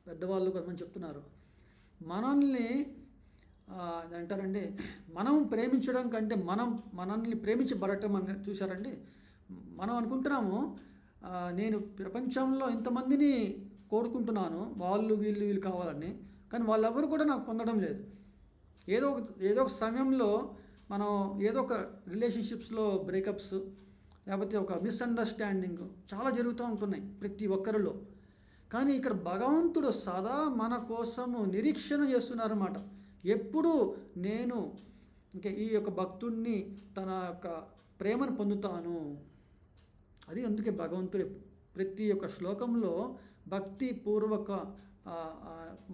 పెద్దవాళ్ళు కొంతమంది చెప్తున్నారు, మనల్ని అంటారండి, మనం ప్రేమించడం కంటే మనల్ని ప్రేమించబడటం అని చూసారండి. మనం అనుకుంటున్నాము నేను ప్రపంచంలో ఇంతమందిని కోరుకుంటున్నాను, వీళ్ళు కావాలని, కానీ వాళ్ళెవరు కూడా నాకు పొందడం లేదు. ఏదో ఒక సమయంలో మనం ఏదో ఒక రిలేషన్షిప్స్లో బ్రేకప్స్, లేకపోతే ఒక మిస్అండర్స్టాండింగ్ చాలా జరుగుతూ ఉంటున్నాయి ప్రతి ఒక్కరిలో. కానీ ఇక్కడ భగవంతుడు సదా మన కోసము నిరీక్షణ చేస్తున్నారన్నమాట. ఎప్పుడు నేను ఇంకా ఈ యొక్క భక్తుడిని తన యొక్క ప్రేమను పొందుతాను. అది అందుకే భగవంతుడు ప్రతి ఒక్క శ్లోకంలో భక్తి పూర్వక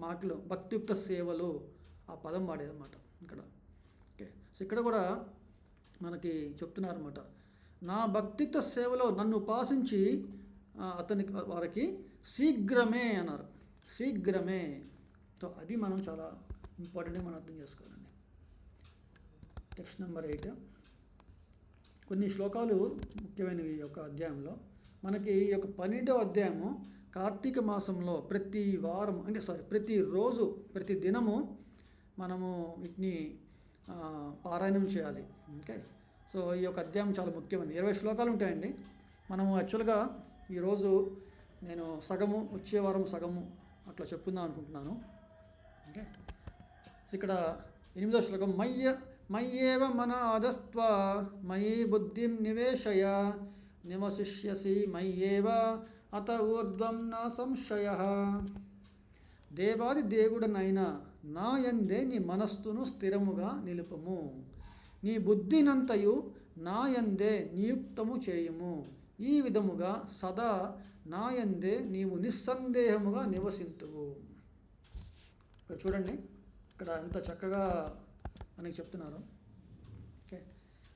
మాటలు, భక్తియుక్త సేవలు ఆ పదం వాడేదన్నమాట ఇక్కడ. ఓకే, సో ఇక్కడ కూడా మనకి చెప్తున్నారన్నమాట, నా భక్తియుక్త సేవలో నన్ను ఉపాసించి వారికి శీఘ్రమే అన్నారు. శీఘ్రమే. సో అది మనం చాలా ఇంపార్టెంట్గా మనం అర్థం చేసుకోవాలండి. Text number 8. కొన్ని శ్లోకాలు ముఖ్యమైనవి ఈ యొక్క అధ్యాయంలో. మనకి ఈ యొక్క 12వ అధ్యాయము కార్తీక మాసంలో ప్రతిరోజు ప్రతి దినము మనము వీటిని పారాయణం చేయాలి. ఓకే, సో ఈ యొక్క అధ్యాయం చాలా ముఖ్యమైనది. 20 శ్లోకాలు ఉంటాయండి. మనము యాక్చువల్గా ఈరోజు నేను సగము, వచ్చే వారం సగము అట్లా చెప్పుకుందాం అనుకుంటున్నాను. ఓకే, ఇక్కడ 8వ శ్లోకం, మయ్యేవ మన ఆదస్త్వ మయి బుద్ధిం నివేశయ నివసిష్యసి మయ్యేవ అత ఊర్ధ్వం నా సంశయ. దేవాది దేవుడనైనా నా యందే నీ మనస్సును స్థిరముగా నిలుపుము, నీ బుద్ధినంతయు నా యందే నియుక్తము చేయుము. ఈ విధముగా సదా నా యందే నీవు నిస్సందేహముగా నివసింతువు. ఇక్కడ చూడండి, ఇక్కడ ఎంత చక్కగా మనకి చెప్తున్నారు. ఓకే,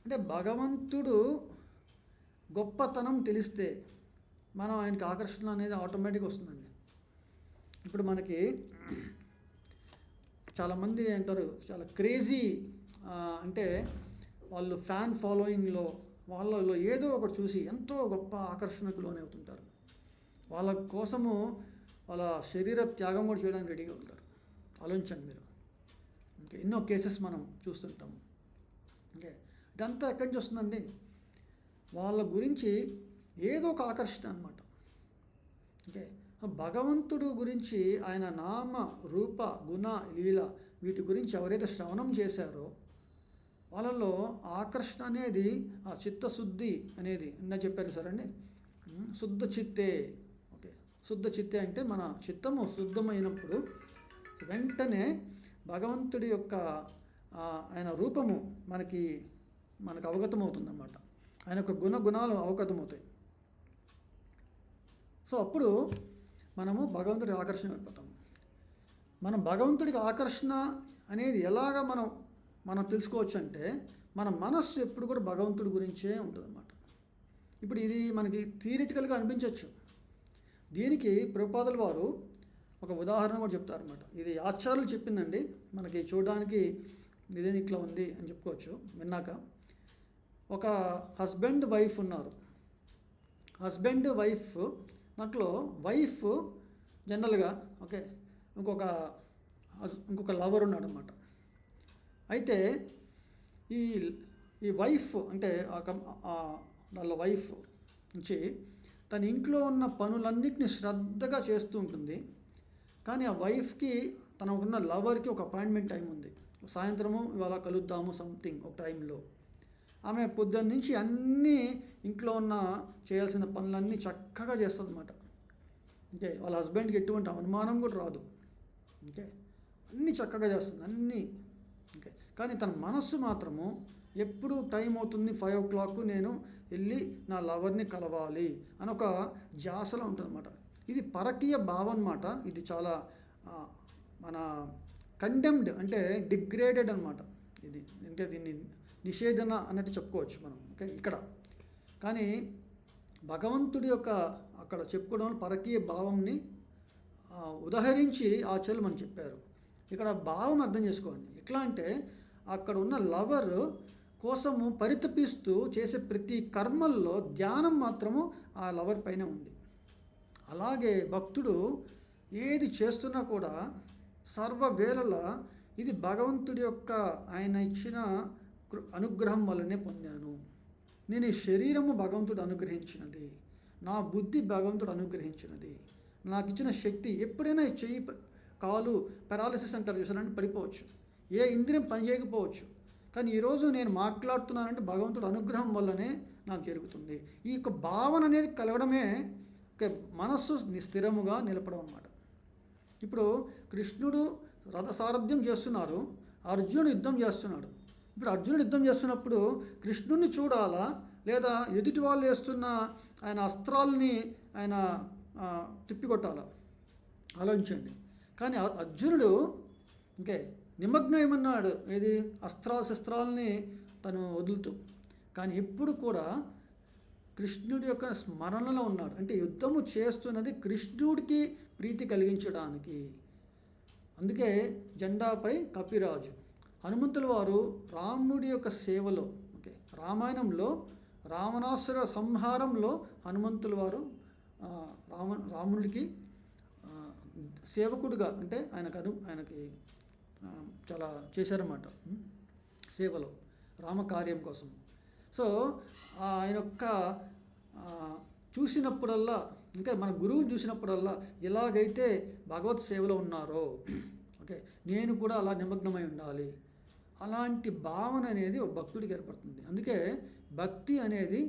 అంటే భగవంతుడు గొప్పతనం తెలిస్తే మనం ఆయనకి ఆకర్షణ అనేది ఆటోమేటిక్గా వస్తుందండి. ఇప్పుడు మనకి చాలామంది అంటారు చాలా క్రేజీ, అంటే వాళ్ళు ఫ్యాన్ ఫాలోయింగ్లో వాళ్ళలో ఏదో ఒకటి చూసి ఎంతో గొప్ప ఆకర్షణకు లోనవుతుంటారు. వాళ్ళ కోసము వాళ్ళ శరీర త్యాగం కూడా చేయడానికి రెడీగా ఉంటారు. ఆలోచించండి మీరు. ఓకే, ఎన్నో కేసెస్ మనం చూస్తుంటాము. ఓకే, ఇదంతా ఎక్కడి నుంచి వస్తుందండి? వాళ్ళ గురించి ఏదో ఒక ఆకర్షణ అన్నమాట. ఓకే, భగవంతుడు గురించి ఆయన నామ రూప గుణ లీల వీటి గురించి ఎవరైతే శ్రవణం చేశారో వాళ్ళలో ఆకర్షణ అనేది, ఆ చిత్తశుద్ధి అనేది ఇందా చెప్పారు సార్ అండి, శుద్ధ చిత్తే. ఓకే, శుద్ధ చిత్తే అంటే మన చిత్తము శుద్ధమైనప్పుడు వెంటనే భగవంతుడి యొక్క ఆయన రూపము మనకు అవగతమవుతుందన్నమాట. ఆయన యొక్క గుణాలు అవగతమవుతాయి. సో అప్పుడు మనము భగవంతుడి ఆకర్షణ అయిపోతాము. మనం భగవంతుడికి ఆకర్షణ అనేది ఎలాగ మనం తెలుసుకోవచ్చు అంటే, మన మనస్సు ఎప్పుడు కూడా భగవంతుడి గురించే ఉంటుందన్నమాట. ఇప్పుడు ఇది మనకి థియరిటికల్గా అనిపించవచ్చు. దీనికి ప్రభుపాదుల వారు ఒక ఉదాహరణ కూడా చెప్తారనమాట. ఇది ఆచార్యులు చెప్పిందండి, మనకి చూడడానికి ఇదేని ఇట్లా ఉంది అని చెప్పుకోవచ్చు. విన్నాక ఒక హస్బెండ్ వైఫ్ ఉన్నారు. హస్బెండ్ వైఫ్ దాంట్లో వైఫ్ జనరల్గా ఓకే ఇంకొక లవర్ ఉన్నాడు అనమాట. అయితే ఈ వైఫ్ అంటే వాళ్ళ వైఫ్ నుంచి తన ఇంట్లో ఉన్న పనులన్నిటిని శ్రద్ధగా చేస్తూ ఉంటుంది. కానీ ఆ వైఫ్కి తనకున్న లవర్కి ఒక అపాయింట్మెంట్ టైం ఉంది. సాయంత్రము ఇవాళ కలుద్దాము సంథింగ్ ఒక టైంలో. ఆమె పొద్దున్న నుంచి అన్నీ ఇంట్లో ఉన్న చేయాల్సిన పనులన్నీ చక్కగా చేస్తుంది అన్నమాట. ఓకే, వాళ్ళ హస్బెండ్కి ఎటువంటి అనుమానం కూడా రాదు. ఓకే, అన్నీ చక్కగా చేస్తుంది అన్నీ. ఓకే, కానీ తన మనస్సు మాత్రము ఎప్పుడు టైం అవుతుంది 5 o'clock నేను వెళ్ళి నా లవర్ని కలవాలి అని ఒక ధ్యాసలో ఉంటుందన్నమాట. ఇది పరకీయ భావం అన్నమాట. ఇది చాలా మన కండెమ్డ్ అంటే డిగ్రేడెడ్ అనమాట. ఇది అంటే దీన్ని నిషేధన అన్నట్టు చెప్పుకోవచ్చు మనం. ఓకే, ఇక్కడ కానీ భగవంతుడి యొక్క అక్కడ చెప్పుకోవడం పరకీయ భావంని ఉదహరించి ఆచార్యులు మనకు చెప్పారు. ఇక్కడ భావం అర్థం చేసుకోండి. ఎట్లా అంటే అక్కడ ఉన్న లవర్ కోసము పరితపిస్తూ చేసే ప్రతి కర్మల్లో ధ్యానం మాత్రము ఆ లవర్ పైన ఉంది. అలాగే భక్తుడు ఏది చేస్తున్నా కూడా సర్వవేళలా ఇది భగవంతుడి యొక్క ఆయన ఇచ్చిన అనుగ్రహం వల్లనే పొందాను. నేను ఈ శరీరము భగవంతుడు అనుగ్రహించినది, నా బుద్ధి భగవంతుడు అనుగ్రహించినది, నాకు ఇచ్చిన శక్తి. ఎప్పుడైనా చెయ్యి కాలు పెరాలిసిస్ అంటారు చూసారంటే పడిపోవచ్చు, ఏ ఇంద్రియం పనిచేయకపోవచ్చు. కానీ ఈరోజు నేను మాట్లాడుతున్నానంటే భగవంతుడు అనుగ్రహం వల్లనే నాకు జరుగుతుంది. ఈ యొక్క భావన అనేది కలగడమే మనస్సు స్థిరముగా నిలపడం అన్నమాట. ఇప్పుడు కృష్ణుడు రథసారథ్యం చేస్తున్నారు, అర్జునుడు యుద్ధం చేస్తున్నాడు. ఇప్పుడు అర్జునుడు యుద్ధం చేస్తున్నప్పుడు కృష్ణుడిని చూడాలా లేదా ఎదుటి వాళ్ళు వేస్తున్న ఆయన అస్త్రాలని ఆయన తిప్పికొట్టాలా? ఆలోచించండి. కానీ అర్జునుడు నిమగ్నం ఏమన్నాడు, ఏది శస్త్రాలని తను వదులుతూ. కానీ ఎప్పుడు కూడా కృష్ణుడి యొక్క స్మరణలో ఉన్నాడు. అంటే యుద్ధము చేస్తున్నది కృష్ణుడికి ప్రీతి కలిగించడానికి. అందుకే జెండాపై కపిరాజు. హనుమంతుల వారు రాముడి యొక్క సేవలో రామాయణంలో రావణాసుర సంహారంలో హనుమంతుల వారు రాముడికి సేవకుడిగా అంటే ఆయనకి చాలా చేశారన్నమాట సేవలో రామకార్యం కోసం. సో ఆయన యొక్క చూసినప్పుడల్లా, ఇంకా మన గురువుని చూసినప్పుడల్లా ఎలాగైతే భగవత్ సేవలో ఉన్నారో ఓకే, నేను కూడా అలా నిమగ్నమై ఉండాలి, అలాంటి భావన అనేది ఒక భక్తుడికి ఏర్పడుతుంది. అందుకే భక్తి అనేది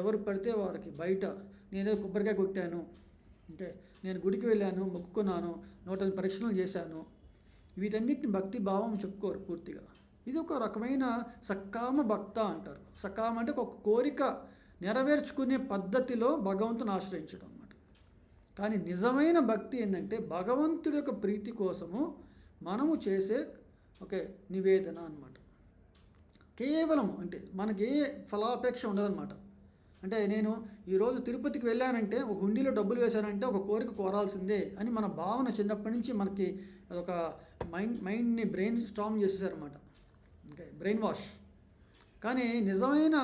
ఎవరు పడితే వారికి బయట నేనే కొబ్బరికాయ కొట్టాను, అంటే నేను గుడికి వెళ్ళాను, మొక్కుకున్నాను, 108 పరీక్షలు చేశాను, వీటన్నిటిని భక్తి భావం చెప్పుకోరు పూర్తిగా. ఇది ఒక రకమైన సకామ భక్త అంటారు. సకామ అంటే ఒక కోరిక నెరవేర్చుకునే పద్ధతిలో భగవంతుని ఆశ్రయించడం అన్నమాట. కానీ నిజమైన భక్తి ఏంటంటే భగవంతుడి యొక్క ప్రీతి కోసము మనము చేసే ఓకే నివేదన అన్నమాట. కేవలం అంటే మనకి ఏ ఫలాపేక్ష ఉండదన్నమాట. అంటే నేను ఈరోజు తిరుపతికి వెళ్ళానంటే ఒక హుండీలో డబ్బులు వేశానంటే ఒక కోరిక కోరాల్సిందే అని మన భావన చిన్నప్పటి నుంచి మనకి అదొక మైండ్ని బ్రెయిన్ స్ట్రాంగ్ చేసేసారన్నమాట. Okay, brain wash. కానీ నిజమైన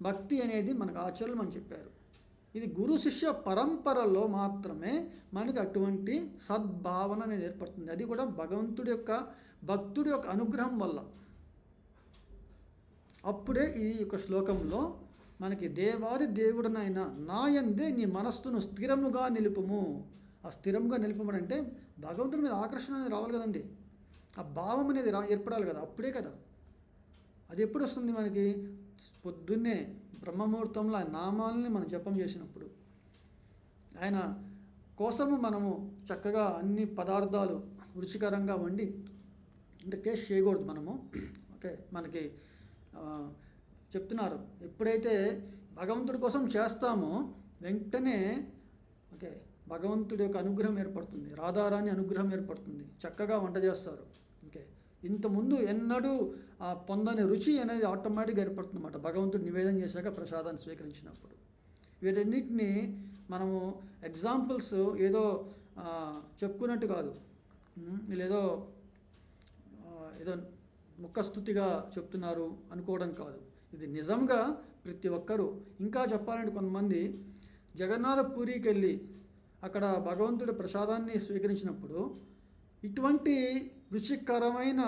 భక్తి అనేది మనకు ఆచార్యులు మనకు చెప్పారు. ఇది గురు శిష్య పరంపరలో మాత్రమే మనకి అటువంటి సద్భావన అనేది ఏర్పడుతుంది. అది కూడా భగవంతుడి యొక్క భక్తుడి యొక్క అనుగ్రహం వల్ల. అప్పుడే ఈ యొక్క శ్లోకంలో మనకి దేవాది దేవుడనైన నాయందే నీ మనస్సును స్థిరముగా నిలుపుము. ఆ స్థిరంగా నిలుపమని అంటే భగవంతుడి మీద ఆకర్షణ అనేది రావాలి కదండి, ఆ భావం అనేది ఏర్పడాలి కదా, అప్పుడే కదా. అది ఎప్పుడు వస్తుంది మనకి? పొద్దున్నే బ్రహ్మముహూర్తంలో ఆయన నామాలని మనం జపం చేసినప్పుడు, ఆయన కోసము మనము చక్కగా అన్ని పదార్థాలు రుచికరంగా వండి, అంటే టేస్ట్ చేయకూడదు మనము. ఓకే, మనకి చెప్తున్నారు ఎప్పుడైతే భగవంతుడి కోసం చేస్తామో వెంటనే ఓకే భగవంతుడి యొక్క అనుగ్రహం ఏర్పడుతుంది, రాధారాణి అనుగ్రహం ఏర్పడుతుంది, చక్కగా వంట చేస్తారు. ఓకే, ఇంతకుముందు ఎన్నడూ పొందని రుచి అనేది ఆటోమేటిక్గా ఏర్పడుతుంది అన్నమాట భగవంతుడు నివేదన చేశాక ప్రసాదాన్ని స్వీకరించినప్పుడు. వీటన్నిటిని మనము ఎగ్జాంపుల్స్ ఏదో చెప్పుకున్నట్టు కాదు, లేదో ఏదో ముఖస్తుతిగా చెప్తున్నారు అనుకోవడం కాదు. ఇది నిజంగా ప్రతి ఒక్కరూ. ఇంకా చెప్పాలంటే కొంతమంది జగన్నాథ పూరికి వెళ్ళి అక్కడ భగవంతుడి ప్రసాదాన్ని స్వీకరించినప్పుడు ఇటువంటి రుచికరమైన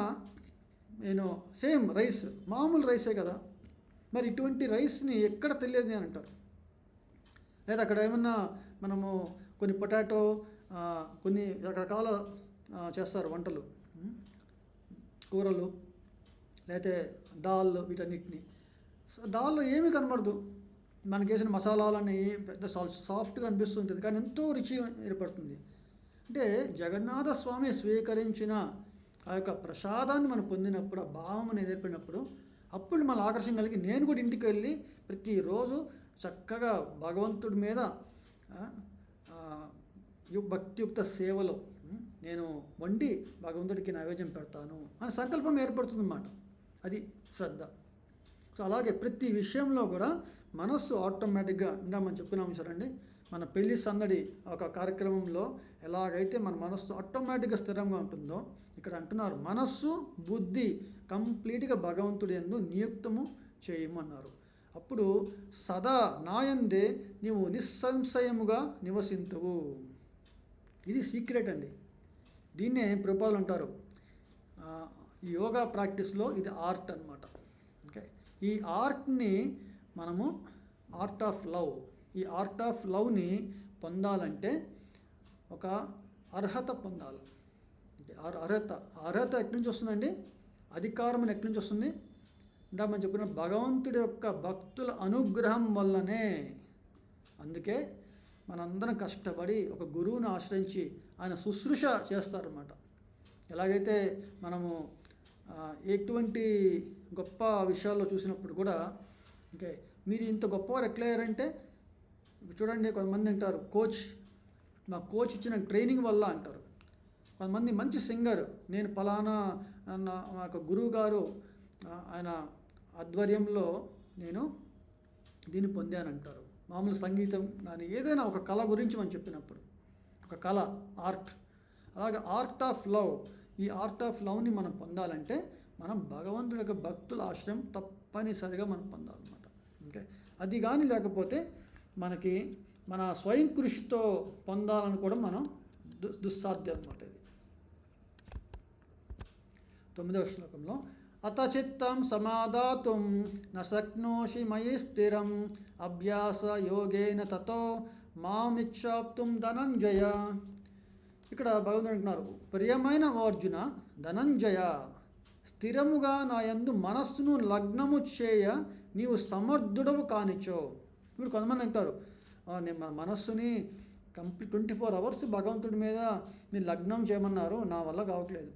సేమ్ రైస్, మామూలు రైసే కదా, మరి ఇటువంటి రైస్ని ఎక్కడ తెలియదు అని అంటారు. లేదా అక్కడ ఏమన్నా మనము కొన్ని పొటాటో కొన్ని రకరకాల చేస్తారు వంటలు, కూరలు, లేకపోతే దాల్, వీటన్నిటిని దాల్లో ఏమీ కనబడదు, మనకి వేసిన మసాలాలన్నీ పెద్ద సాఫ్ట్గా అనిపిస్తుంటుంది, కానీ ఎంతో రుచి ఏర్పడుతుంది. అంటే జగన్నాథ స్వామి స్వీకరించిన ఆ యొక్క ప్రసాదాన్ని మనం పొందినప్పుడు, ఆ భావం అనేది ఏర్పడినప్పుడు, అప్పుడు మన ఆకర్షణ కలిగి నేను కూడా ఇంటికి వెళ్ళి ప్రతిరోజు చక్కగా భగవంతుడి మీద భక్తియుక్త సేవలో నేను వండి భగవంతుడికి నైవేద్యం పెడతాను అని సంకల్పం ఏర్పడుతుందన్నమాట. అది శ్రద్ధ. సో అలాగే ప్రతి విషయంలో కూడా మనస్సు ఆటోమేటిక్గా, ఇంకా మనం చెప్పుకున్నాం చూడండి, మన పెళ్లి సందడి ఒక కార్యక్రమంలో ఎలాగైతే మన మనస్సు ఆటోమేటిక్గా స్థిరంగా ఉంటుందో, ఇక్కడ అంటున్నారు మనస్సు బుద్ధి కంప్లీట్గా భగవంతుడి యందు నియుక్తము చేయమన్నారు. అప్పుడు సదా నాయందే నీవు నిస్సంశయముగా నివసింతువు. ఇది సీక్రెట్ అండి. దీన్నే ప్రభుపాదులు అంటారు, ఈ యోగా ప్రాక్టీస్లో ఇది ఆర్ట్ అన్నమాట. ఓకే, ఈ ఆర్ట్ని మనము ఆర్ట్ ఆఫ్ లవ్, ఈ ఆర్ట్ ఆఫ్ లవ్ని పొందాలంటే ఒక అర్హత పొందాలి. అర్హత ఎక్కడి నుంచి వస్తుందండి? అధికారం ఎక్కడి నుంచి వస్తుంది? ఇందా మనం చెప్పిన భగవంతుడి యొక్క భక్తుల అనుగ్రహం వల్లనే. అందుకే మనందరం కష్టపడి ఒక గురువుని ఆశ్రయించి ఆయన శుశ్రూష చేస్తారన్నమాట. ఎలాగైతే మనము ఎటువంటి గొప్ప విషయాల్లో చూసినప్పుడు కూడా ఓకే మీరు ఇంత గొప్పవారు ఎట్లా అయ్యారంటే, చూడండి కొంతమంది అంటారు మా కోచ్ ఇచ్చిన ట్రైనింగ్ వల్ల అంటారు. కొంతమంది మంచి సింగర్, నేను ఫలానా మా యొక్క గురువు గారు ఆయన ఆధ్వర్యంలో నేను దీన్ని పొందానంటారు. మామూలు సంగీతం కానీ ఏదైనా ఒక కళ గురించి మనం చెప్పినప్పుడు, ఒక కళ, ఆర్ట్, అలాగే ఆర్ట్ ఆఫ్ లవ్, ఈ ఆర్ట్ ఆఫ్ లవ్ని మనం పొందాలంటే మనం భగవంతుడి యొక్క భక్తుల ఆశ్రయం తప్పనిసరిగా మనం పొందాలన్నమాట. ఓకే, అది కానీ లేకపోతే మనకి మన స్వయం కృషితో పొందాలనుకోవడం మనం దుస్సాధ్యం అన్నమాట. ఇది 9వ శ్లోకంలో అత చిత్తం సమాదాతుం న శక్నోషి మయి స్థిరం అభ్యాస యోగేన తతో మామిచ్చాప్తుం ధనంజయ. ఇక్కడ భగవంతుడు అంటున్నారు, ప్రియమైన ఓ అర్జున, ధనంజయ, స్థిరముగా నా యందు మనస్సును లగ్నము చేయ నీవు సమర్థుడవు కానిచో. ఇప్పుడు కొంతమంది అంటారు, నేను మన మనస్సుని కంప్లీట్ 24 hours భగవంతుడి మీద మీరు లగ్నం చేయమన్నారు, నా వల్ల కావట్లేదు.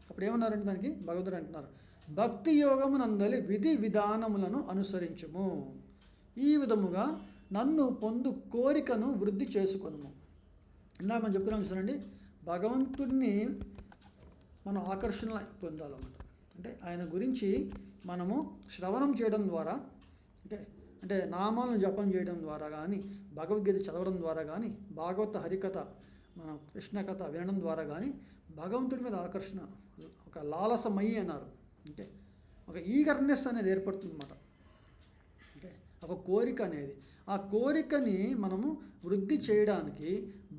అప్పుడు ఏమన్నారంటే దానికి భగవంతుడు అంటున్నారు, భక్తి యోగము నందలి విధి విధానములను అనుసరించుము, ఈ విధముగా నన్ను పొందు కోరికను వృద్ధి చేసుకొనుము. ఇలా మనం చెప్పుకున్నాం చూడండి, భగవంతుడిని మనం ఆకర్షణ పొందాలన్నమాట. అంటే ఆయన గురించి మనము శ్రవణం చేయడం ద్వారా, అంటే నామాలను జపం చేయడం ద్వారా కానీ, భగవద్గీత చదవడం ద్వారా కానీ, భాగవత హరికథ మనం కృష్ణ కథ వినడం ద్వారా కానీ భగవంతుడి మీద ఆకర్షణ, ఒక లాలసమయ్యి అన్నారు, అంటే ఒక ఈగర్నెస్ అనేది ఏర్పడుతుందన్నమాట. అంటే ఒక కోరిక అనేది, ఆ కోరికని మనము వృద్ధి చేయడానికి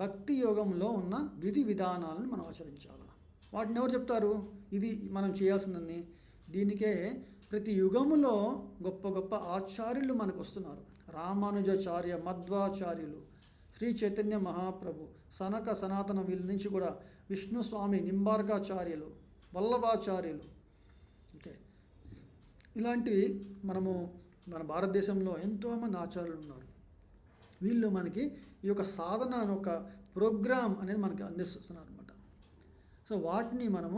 భక్తి యోగంలో ఉన్న విధి విధానాలను మనం ఆచరించాలి. వాటిని ఎవరు చెప్తారు? ఇది మనం చేయాల్సిందని. దీనికే ప్రతి యుగములో గొప్ప గొప్ప ఆచార్యులు మనకు వస్తున్నారు. రామానుజాచార్య, మధ్వాచార్యులు, శ్రీ చైతన్య మహాప్రభు, సనక సనాతన వీళ్ళ నుంచి కూడా విష్ణుస్వామి, నింబార్కాచార్యులు, వల్లభాచార్యులు, ఓకే, ఇలాంటివి మనము మన భారతదేశంలో ఎంతోమంది ఆచార్యులు ఉన్నారు. వీళ్ళు మనకి ఈ యొక్క సాధన అనే ఒక ప్రోగ్రామ్ అనేది మనకి అందిస్తున్నారు అనమాట. సో వాటిని మనం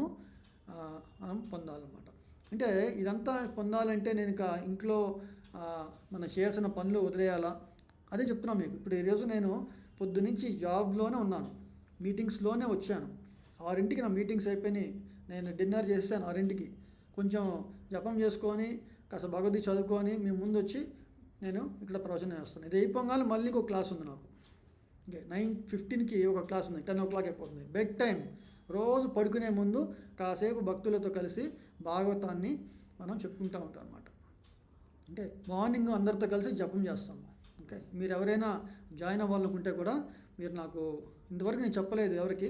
పొందాలన్నమాట. అంటే ఇదంతా పొందాలంటే నేను ఇక ఇంట్లో మనం చేయాల్సిన పనులు వదిలేయాలా? అదే చెప్తున్నాను మీకు. ఇప్పుడు ఈరోజు నేను పొద్దునుంచి జాబ్లోనే ఉన్నాను, మీటింగ్స్లోనే వచ్చాను. 6ంటికి నా మీటింగ్స్ అయిపోయినాయి. నేను డిన్నర్ చేశాను 6ంటికి. కొంచెం జపం చేసుకొని కాస్త భగవద్గీత చదువుకొని మీ ముందు వచ్చి నేను ఇక్కడ ప్రవచనం చేస్తాను. ఇది అయిపోగానే మళ్ళీ ఇంకో క్లాస్ ఉంది నాకు. ఓకే, 9:15కి ఒక క్లాస్ ఉంది, 10 o'clock అయిపోతుంది. Bed time. రోజు పడుకునే ముందు కాసేపు భక్తులతో కలిసి భాగవతాన్ని మనం చెప్పుకుంటూ ఉంటాం అనమాట. అంటే మార్నింగ్ అందరితో కలిసి జపం చేస్తాము. ఓకే, మీరు ఎవరైనా జాయిన్ అవ్వాలనుకుంటే కూడా మీరు నాకు ఇంతవరకు నేను చెప్పలేదు ఎవరికి,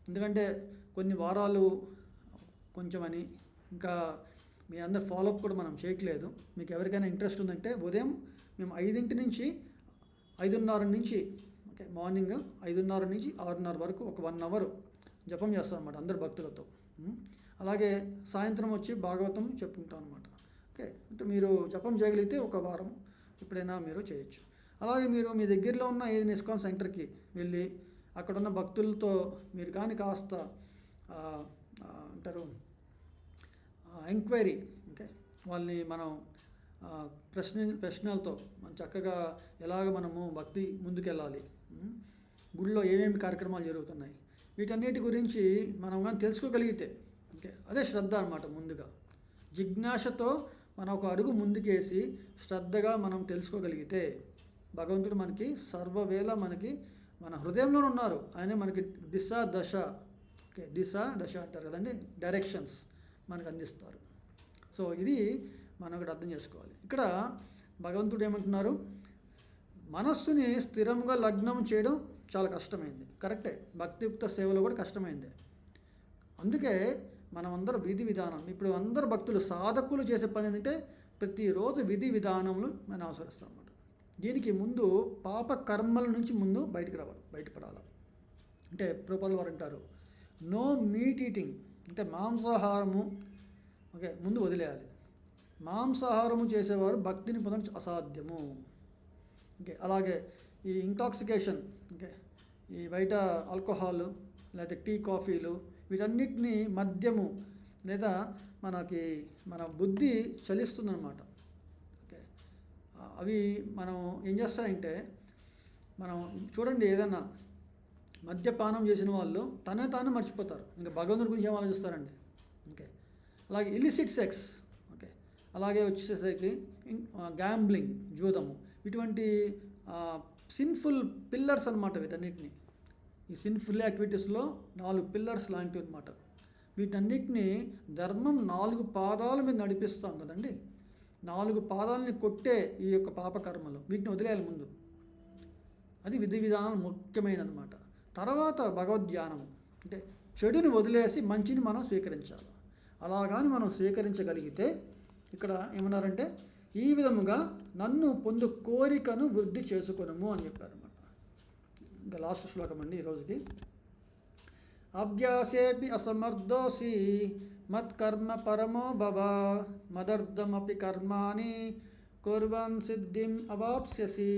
ఎందుకంటే కొన్ని వారాలు కొంచెం అని, ఇంకా మీ అందరు ఫాలోఅప్ కూడా మనం చేయట్లేదు. మీకు ఎవరికైనా ఇంట్రెస్ట్ ఉందంటే ఉదయం మేము 5 నుంచి 5:30 నుంచి, ఓకే, మార్నింగ్ 5:30 నుంచి 6:30 వరకు ఒక 1 hour జపం చేస్తాం అనమాట అందరు భక్తులతో. అలాగే సాయంత్రం వచ్చి భాగవతం చెప్పుకుంటాం అనమాట. ఓకే, అంటే మీరు జపం చేయగలిగితే ఒక వారం ఎప్పుడైనా మీరు చేయొచ్చు. అలాగే మీరు మీ దగ్గరలో ఉన్న ఏదైనా ఇస్కాన్ సెంటర్కి వెళ్ళి అక్కడ ఉన్న భక్తులతో మీరు కానీ కాస్త అంటారు ఎంక్వైరీ, ఓకే, వాళ్ళని మనం ప్రశ్నలతో మనం చక్కగా ఎలాగ మనము భక్తి ముందుకెళ్ళాలి, గుడిలో ఏమేమి కార్యక్రమాలు జరుగుతున్నాయి, వీటన్నిటి గురించి మనం కానీ తెలుసుకోగలిగితే, ఓకే, అదే శ్రద్ధ అనమాట. ముందుగా జిజ్ఞాసతో మనం ఒక అడుగు ముందుకేసి శ్రద్ధగా మనం తెలుసుకోగలిగితే భగవంతుడు మనకి సర్వవేళ మనకి మన హృదయంలోనే ఉన్నారు. ఆయన మనకి దిశ దశ, ఓకే, దిశ దశ అంటారు కదండి, డైరెక్షన్స్ మనకు అందిస్తారు. సో ఇది మనం ఇక్కడ అర్థం చేసుకోవాలి. ఇక్కడ భగవంతుడు ఏమంటున్నారు, మనస్సుని స్థిరంగా లగ్నం చేయడం చాలా కష్టమైంది. కరెక్టే, భక్తియుక్త సేవలో కూడా కష్టమైంది. అందుకే మనం అందరూ విధి విధానం, ఇప్పుడు అందరు భక్తులు సాధకులు చేసే పని ఏంటంటే ప్రతిరోజు విధి విధానములు మనం అవసరిస్తాం అన్నమాట. దీనికి ముందు పాప కర్మల నుంచి ముందు బయటపడాలి. అంటే ప్రభుపాదుల వారు అంటారు, నో మీట్ ఈటింగ్, అంటే మాంసాహారము, ఓకే, ముందు వదిలేయాలి. మాంసాహారము చేసేవారు భక్తిని పొందడం అసాధ్యము. ఓకే, అలాగే ఈ ఇంటాక్సికేషన్, ఓకే, ఈ బయట ఆల్కహాల్ లేదా టీ కాఫీలు వీటన్నిటిని, మద్యము లేదా మన బుద్ధి చలిస్తుందన్నమాట. ఓకే, అవి మనం ఏం చేస్తాయంటే, మనం చూడండి ఏదన్నా మద్యపానం చేసిన వాళ్ళు తాను మర్చిపోతారు, ఇంకా భగవంతుడి గురించి ఏం ఆలోచిస్తారండి. ఓకే, అలాగే ఇలిసిట్ సెక్స్, ఓకే, అలాగే వచ్చేసరికి గ్యాంబ్లింగ్, జూదము, ఇటువంటి సిన్ఫుల్ పిల్లర్స్ అనమాట. వీటన్నిటిని, ఈ సిన్ఫుల్ యాక్టివిటీస్లో 4 పిల్లర్స్ లాంటివి అనమాట. వీటన్నిటిని ధర్మం 4 పాదాల మీద నడిపిస్తాం కదండి. 4 పాదాలని కొట్టే ఈ యొక్క పాపకర్మలు, వీటిని వదిలేయాలి ముందు. అది విధి విధానం ముఖ్యమైనదన్నమాట. తర్వాత భగవద్ధ్యానము, అంటే చెడుని వదిలేసి మంచిని మనం స్వీకరించాలి. అలా కానీ మనం స్వీకరించగలిగితే ఇక్కడ ఏమన్నారంటే ఈ విధముగా నన్ను పొందు కోరికను వృద్ధి చేసుకొనుము అని చెప్పారన్నమాట. ఇంకా లాస్ట్ శ్లోకం అండి ఈరోజుకి. అభ్యాసేపి అసమర్థోసి మత్కర్మ పరమో భవ మదర్థమపి కర్మాణి కుర్వన్ సిద్ధిం అవాప్స్యసి.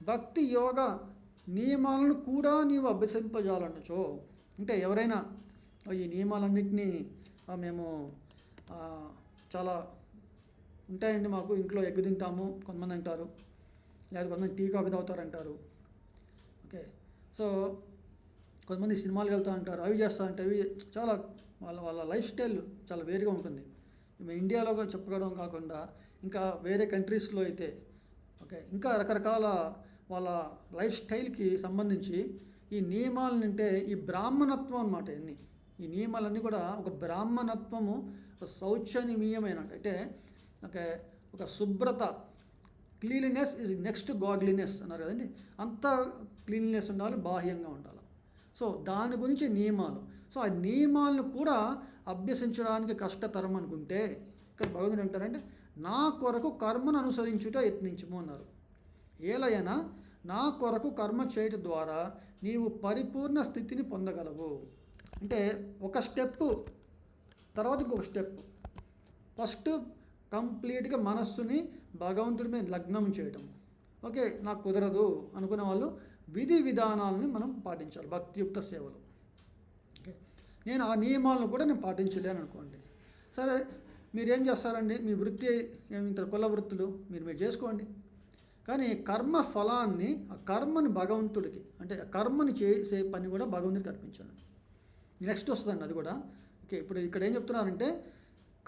భక్తి యోగ నియమాలను కూడా నీవు అభ్యసింపజాలనచో, అంటే ఎవరైనా ఈ నియమాలన్నింటినీ మేము చాలా ఉంటాయండి మాకు ఇంట్లో ఎగ్గు తింటాము కొంతమంది అంటారు, లేదా కొంతమంది టీ కాఫీ తాగుతారంటారు. ఓకే, సో కొంతమంది సినిమాలకు వెళ్తా అంటారు, అవి చేస్తూ అంటారు, ఇవి చాలా వాళ్ళ వాళ్ళ లైఫ్ స్టైల్ చాలా వేరుగా ఉంటుంది. ఇండియాలో చెప్పుకోవడం కాకుండా ఇంకా వేరే కంట్రీస్లో అయితే ఓకే ఇంకా రకరకాల వాళ్ళ లైఫ్ స్టైల్కి సంబంధించి ఈ నియమాలు అంటే ఈ బ్రాహ్మణత్వం అన్నమాట. ఈ నియమాలన్నీ కూడా ఒక బ్రాహ్మణత్వము, ఒక శౌచనీయమైన అంటే ఒక శుభ్రత, క్లీన్లీనెస్ ఈజ్ నెక్స్ట్ గాడ్లీనెస్ అన్నారు కదండి. అంత క్లీన్లీనెస్ ఉండాలి, బాహ్యంగా ఉండాలి. సో దాని గురించి నియమాలు. సో ఆ నియమాలను కూడా అభ్యసించడానికి కష్టతరం అనుకుంటే ఇక్కడ భగవంతుడు అంటారంటే నా కొరకు కర్మను అనుసరించుట యత్నించుము అన్నారు. ఏలైనా నా కొరకు కర్మ చేయటం ద్వారా నీవు పరిపూర్ణ స్థితిని పొందగలవు. అంటే ఒక స్టెప్పు తర్వాత ఇంకొక స్టెప్. ఫస్ట్ కంప్లీట్గా మనస్సుని భగవంతుడి మీద లగ్నం చేయటం. ఓకే, నాకు కుదరదు అనుకునే వాళ్ళు విధి విధానాలని మనం పాటించాలి భక్తియుక్త సేవలు. ఓకే, నేను ఆ నియమాలను కూడా నేను పాటించలేను అనుకోండి, సరే మీరేం చేస్తారండి, మీ వృత్తి ఏమింత కుల వృత్తులు మీరు చేసుకోండి, కానీ కర్మ ఫలాన్ని ఆ కర్మని భగవంతుడికి అంటే ఆ కర్మని చేసే పని కూడా భగవంతుడికి అర్పించాను. నెక్స్ట్ వస్తుందండి అది కూడా. ఓకే, ఇప్పుడు ఇక్కడ ఏం చెప్తున్నారంటే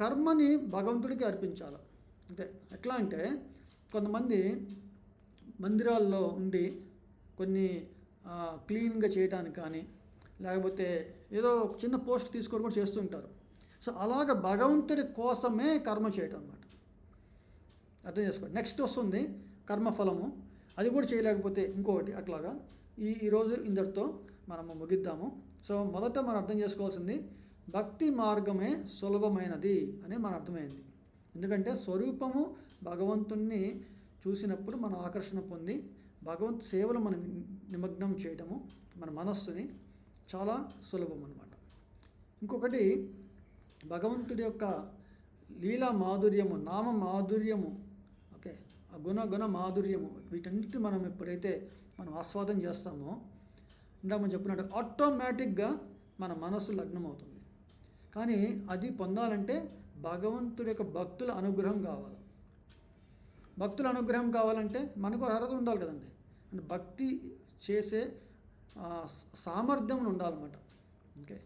కర్మని భగవంతుడికి అర్పించాలి. అంటే ఎట్లా అంటే కొంతమంది మందిరాల్లో ఉండి కొన్ని క్లీన్గా చేయడానికి కానీ లేకపోతే ఏదో ఒక చిన్న పోస్ట్ తీసుకొని కూడా చేస్తూ ఉంటారు. సో అలాగ భగవంతుడి కోసమే కర్మ చేయటం అన్నమాట. అర్థం చేసుకోండి. నెక్స్ట్ వస్తుంది కర్మఫలము, అది కూడా చేయలేకపోతే ఇంకొకటి అట్లాగా. ఈరోజు ఇందరితో మనము ముగిద్దాము. సో మొదట మనం అర్థం చేసుకోవాల్సింది భక్తి మార్గమే సులభమైనది అని మన అర్థమైంది. ఎందుకంటే స్వరూపము భగవంతుణ్ణి చూసినప్పుడు మన ఆకర్షణ పొంది భగవంతు సేవలు మనం నిమగ్నం చేయడము మన మనస్సుని చాలా సులభం అన్నమాట. ఇంకొకటి భగవంతుడి యొక్క లీలా మాధుర్యము, నామ మాధుర్యము, ఓకే, ఆ గుణ మాధుర్యము, వీటన్నిటిని మనం ఎప్పుడైతే మనం ఆస్వాదం చేస్తామో ఇందాక మనం చెప్పినట్టు ఆటోమేటిక్గా మన మనస్సు లగ్నం అవుతుంది. కానీ అది పొందాలంటే భగవంతుడి యొక్క భక్తుల అనుగ్రహం కావాలి. భక్తుల అనుగ్రహం కావాలంటే మనకు అర్హత ఉండాలి కదండి. అంటే భక్తి చేసే సామర్థ్యం ఉండాలన్నమాట. ఓకే,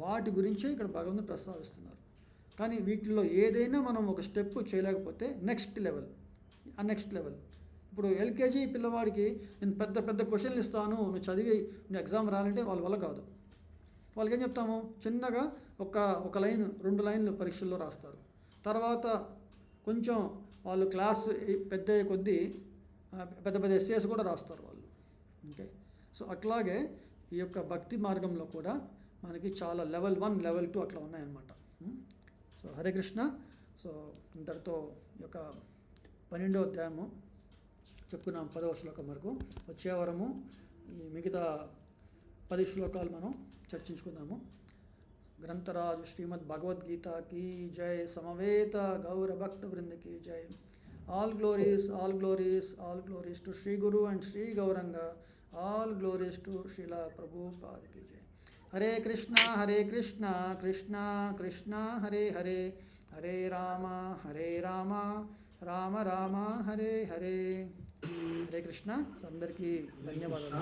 వాటి గురించే ఇక్కడ భగవంతుడు ప్రస్తావిస్తున్నారు. కానీ వీటిల్లో ఏదైనా మనం ఒక స్టెప్ చేయలేకపోతే నెక్స్ట్ లెవెల్ ఇప్పుడు ఎల్కేజీ పిల్లవాడికి నేను పెద్ద పెద్ద క్వశ్చన్లు ఇస్తాను, నువ్వు చదివి నువ్వు ఎగ్జామ్ రాయాలంటే వాళ్ళ వల్ల కాదు. వాళ్ళకి ఏం చెప్తాము, చిన్నగా ఒక లైన్ 2 లైన్లు పరీక్షల్లో రాస్తారు. తర్వాత కొంచెం వాళ్ళు క్లాస్ పెద్ద కొద్దీ పెద్ద ఎస్ఏస్ కూడా రాస్తారు వాళ్ళు. ఓకే, సో అట్లాగే ఈ యొక్క భక్తి మార్గంలో కూడా మనకి చాలా లెవెల్ 1 లెవెల్ 2 అట్లా ఉన్నాయన్నమాట. సో హరే కృష్ణ. సో ఇంతటితో ఈ యొక్క 12వ అధ్యాయము చెప్పుకున్నాం 10వ శ్లోకం వరకు. వచ్చే వారము ఈ మిగతా 10 శ్లోకాలు మనం చర్చించుకుందాము. గ్రంథరాజ్ శ్రీమద్ భగవద్గీత కీ జై, సమవేత గౌర భక్త వృంద కీ జై. All glories to Sri guru and Sri Gauranga. All glories to Srila Prabhupada కీ జై. హరే కృష్ణ కృష్ణ కృష్ణ హరే హరే, హరే రామ రామ రామ హరే హరే. హరే కృష్ణ. అందరికీ ధన్యవాదాలు.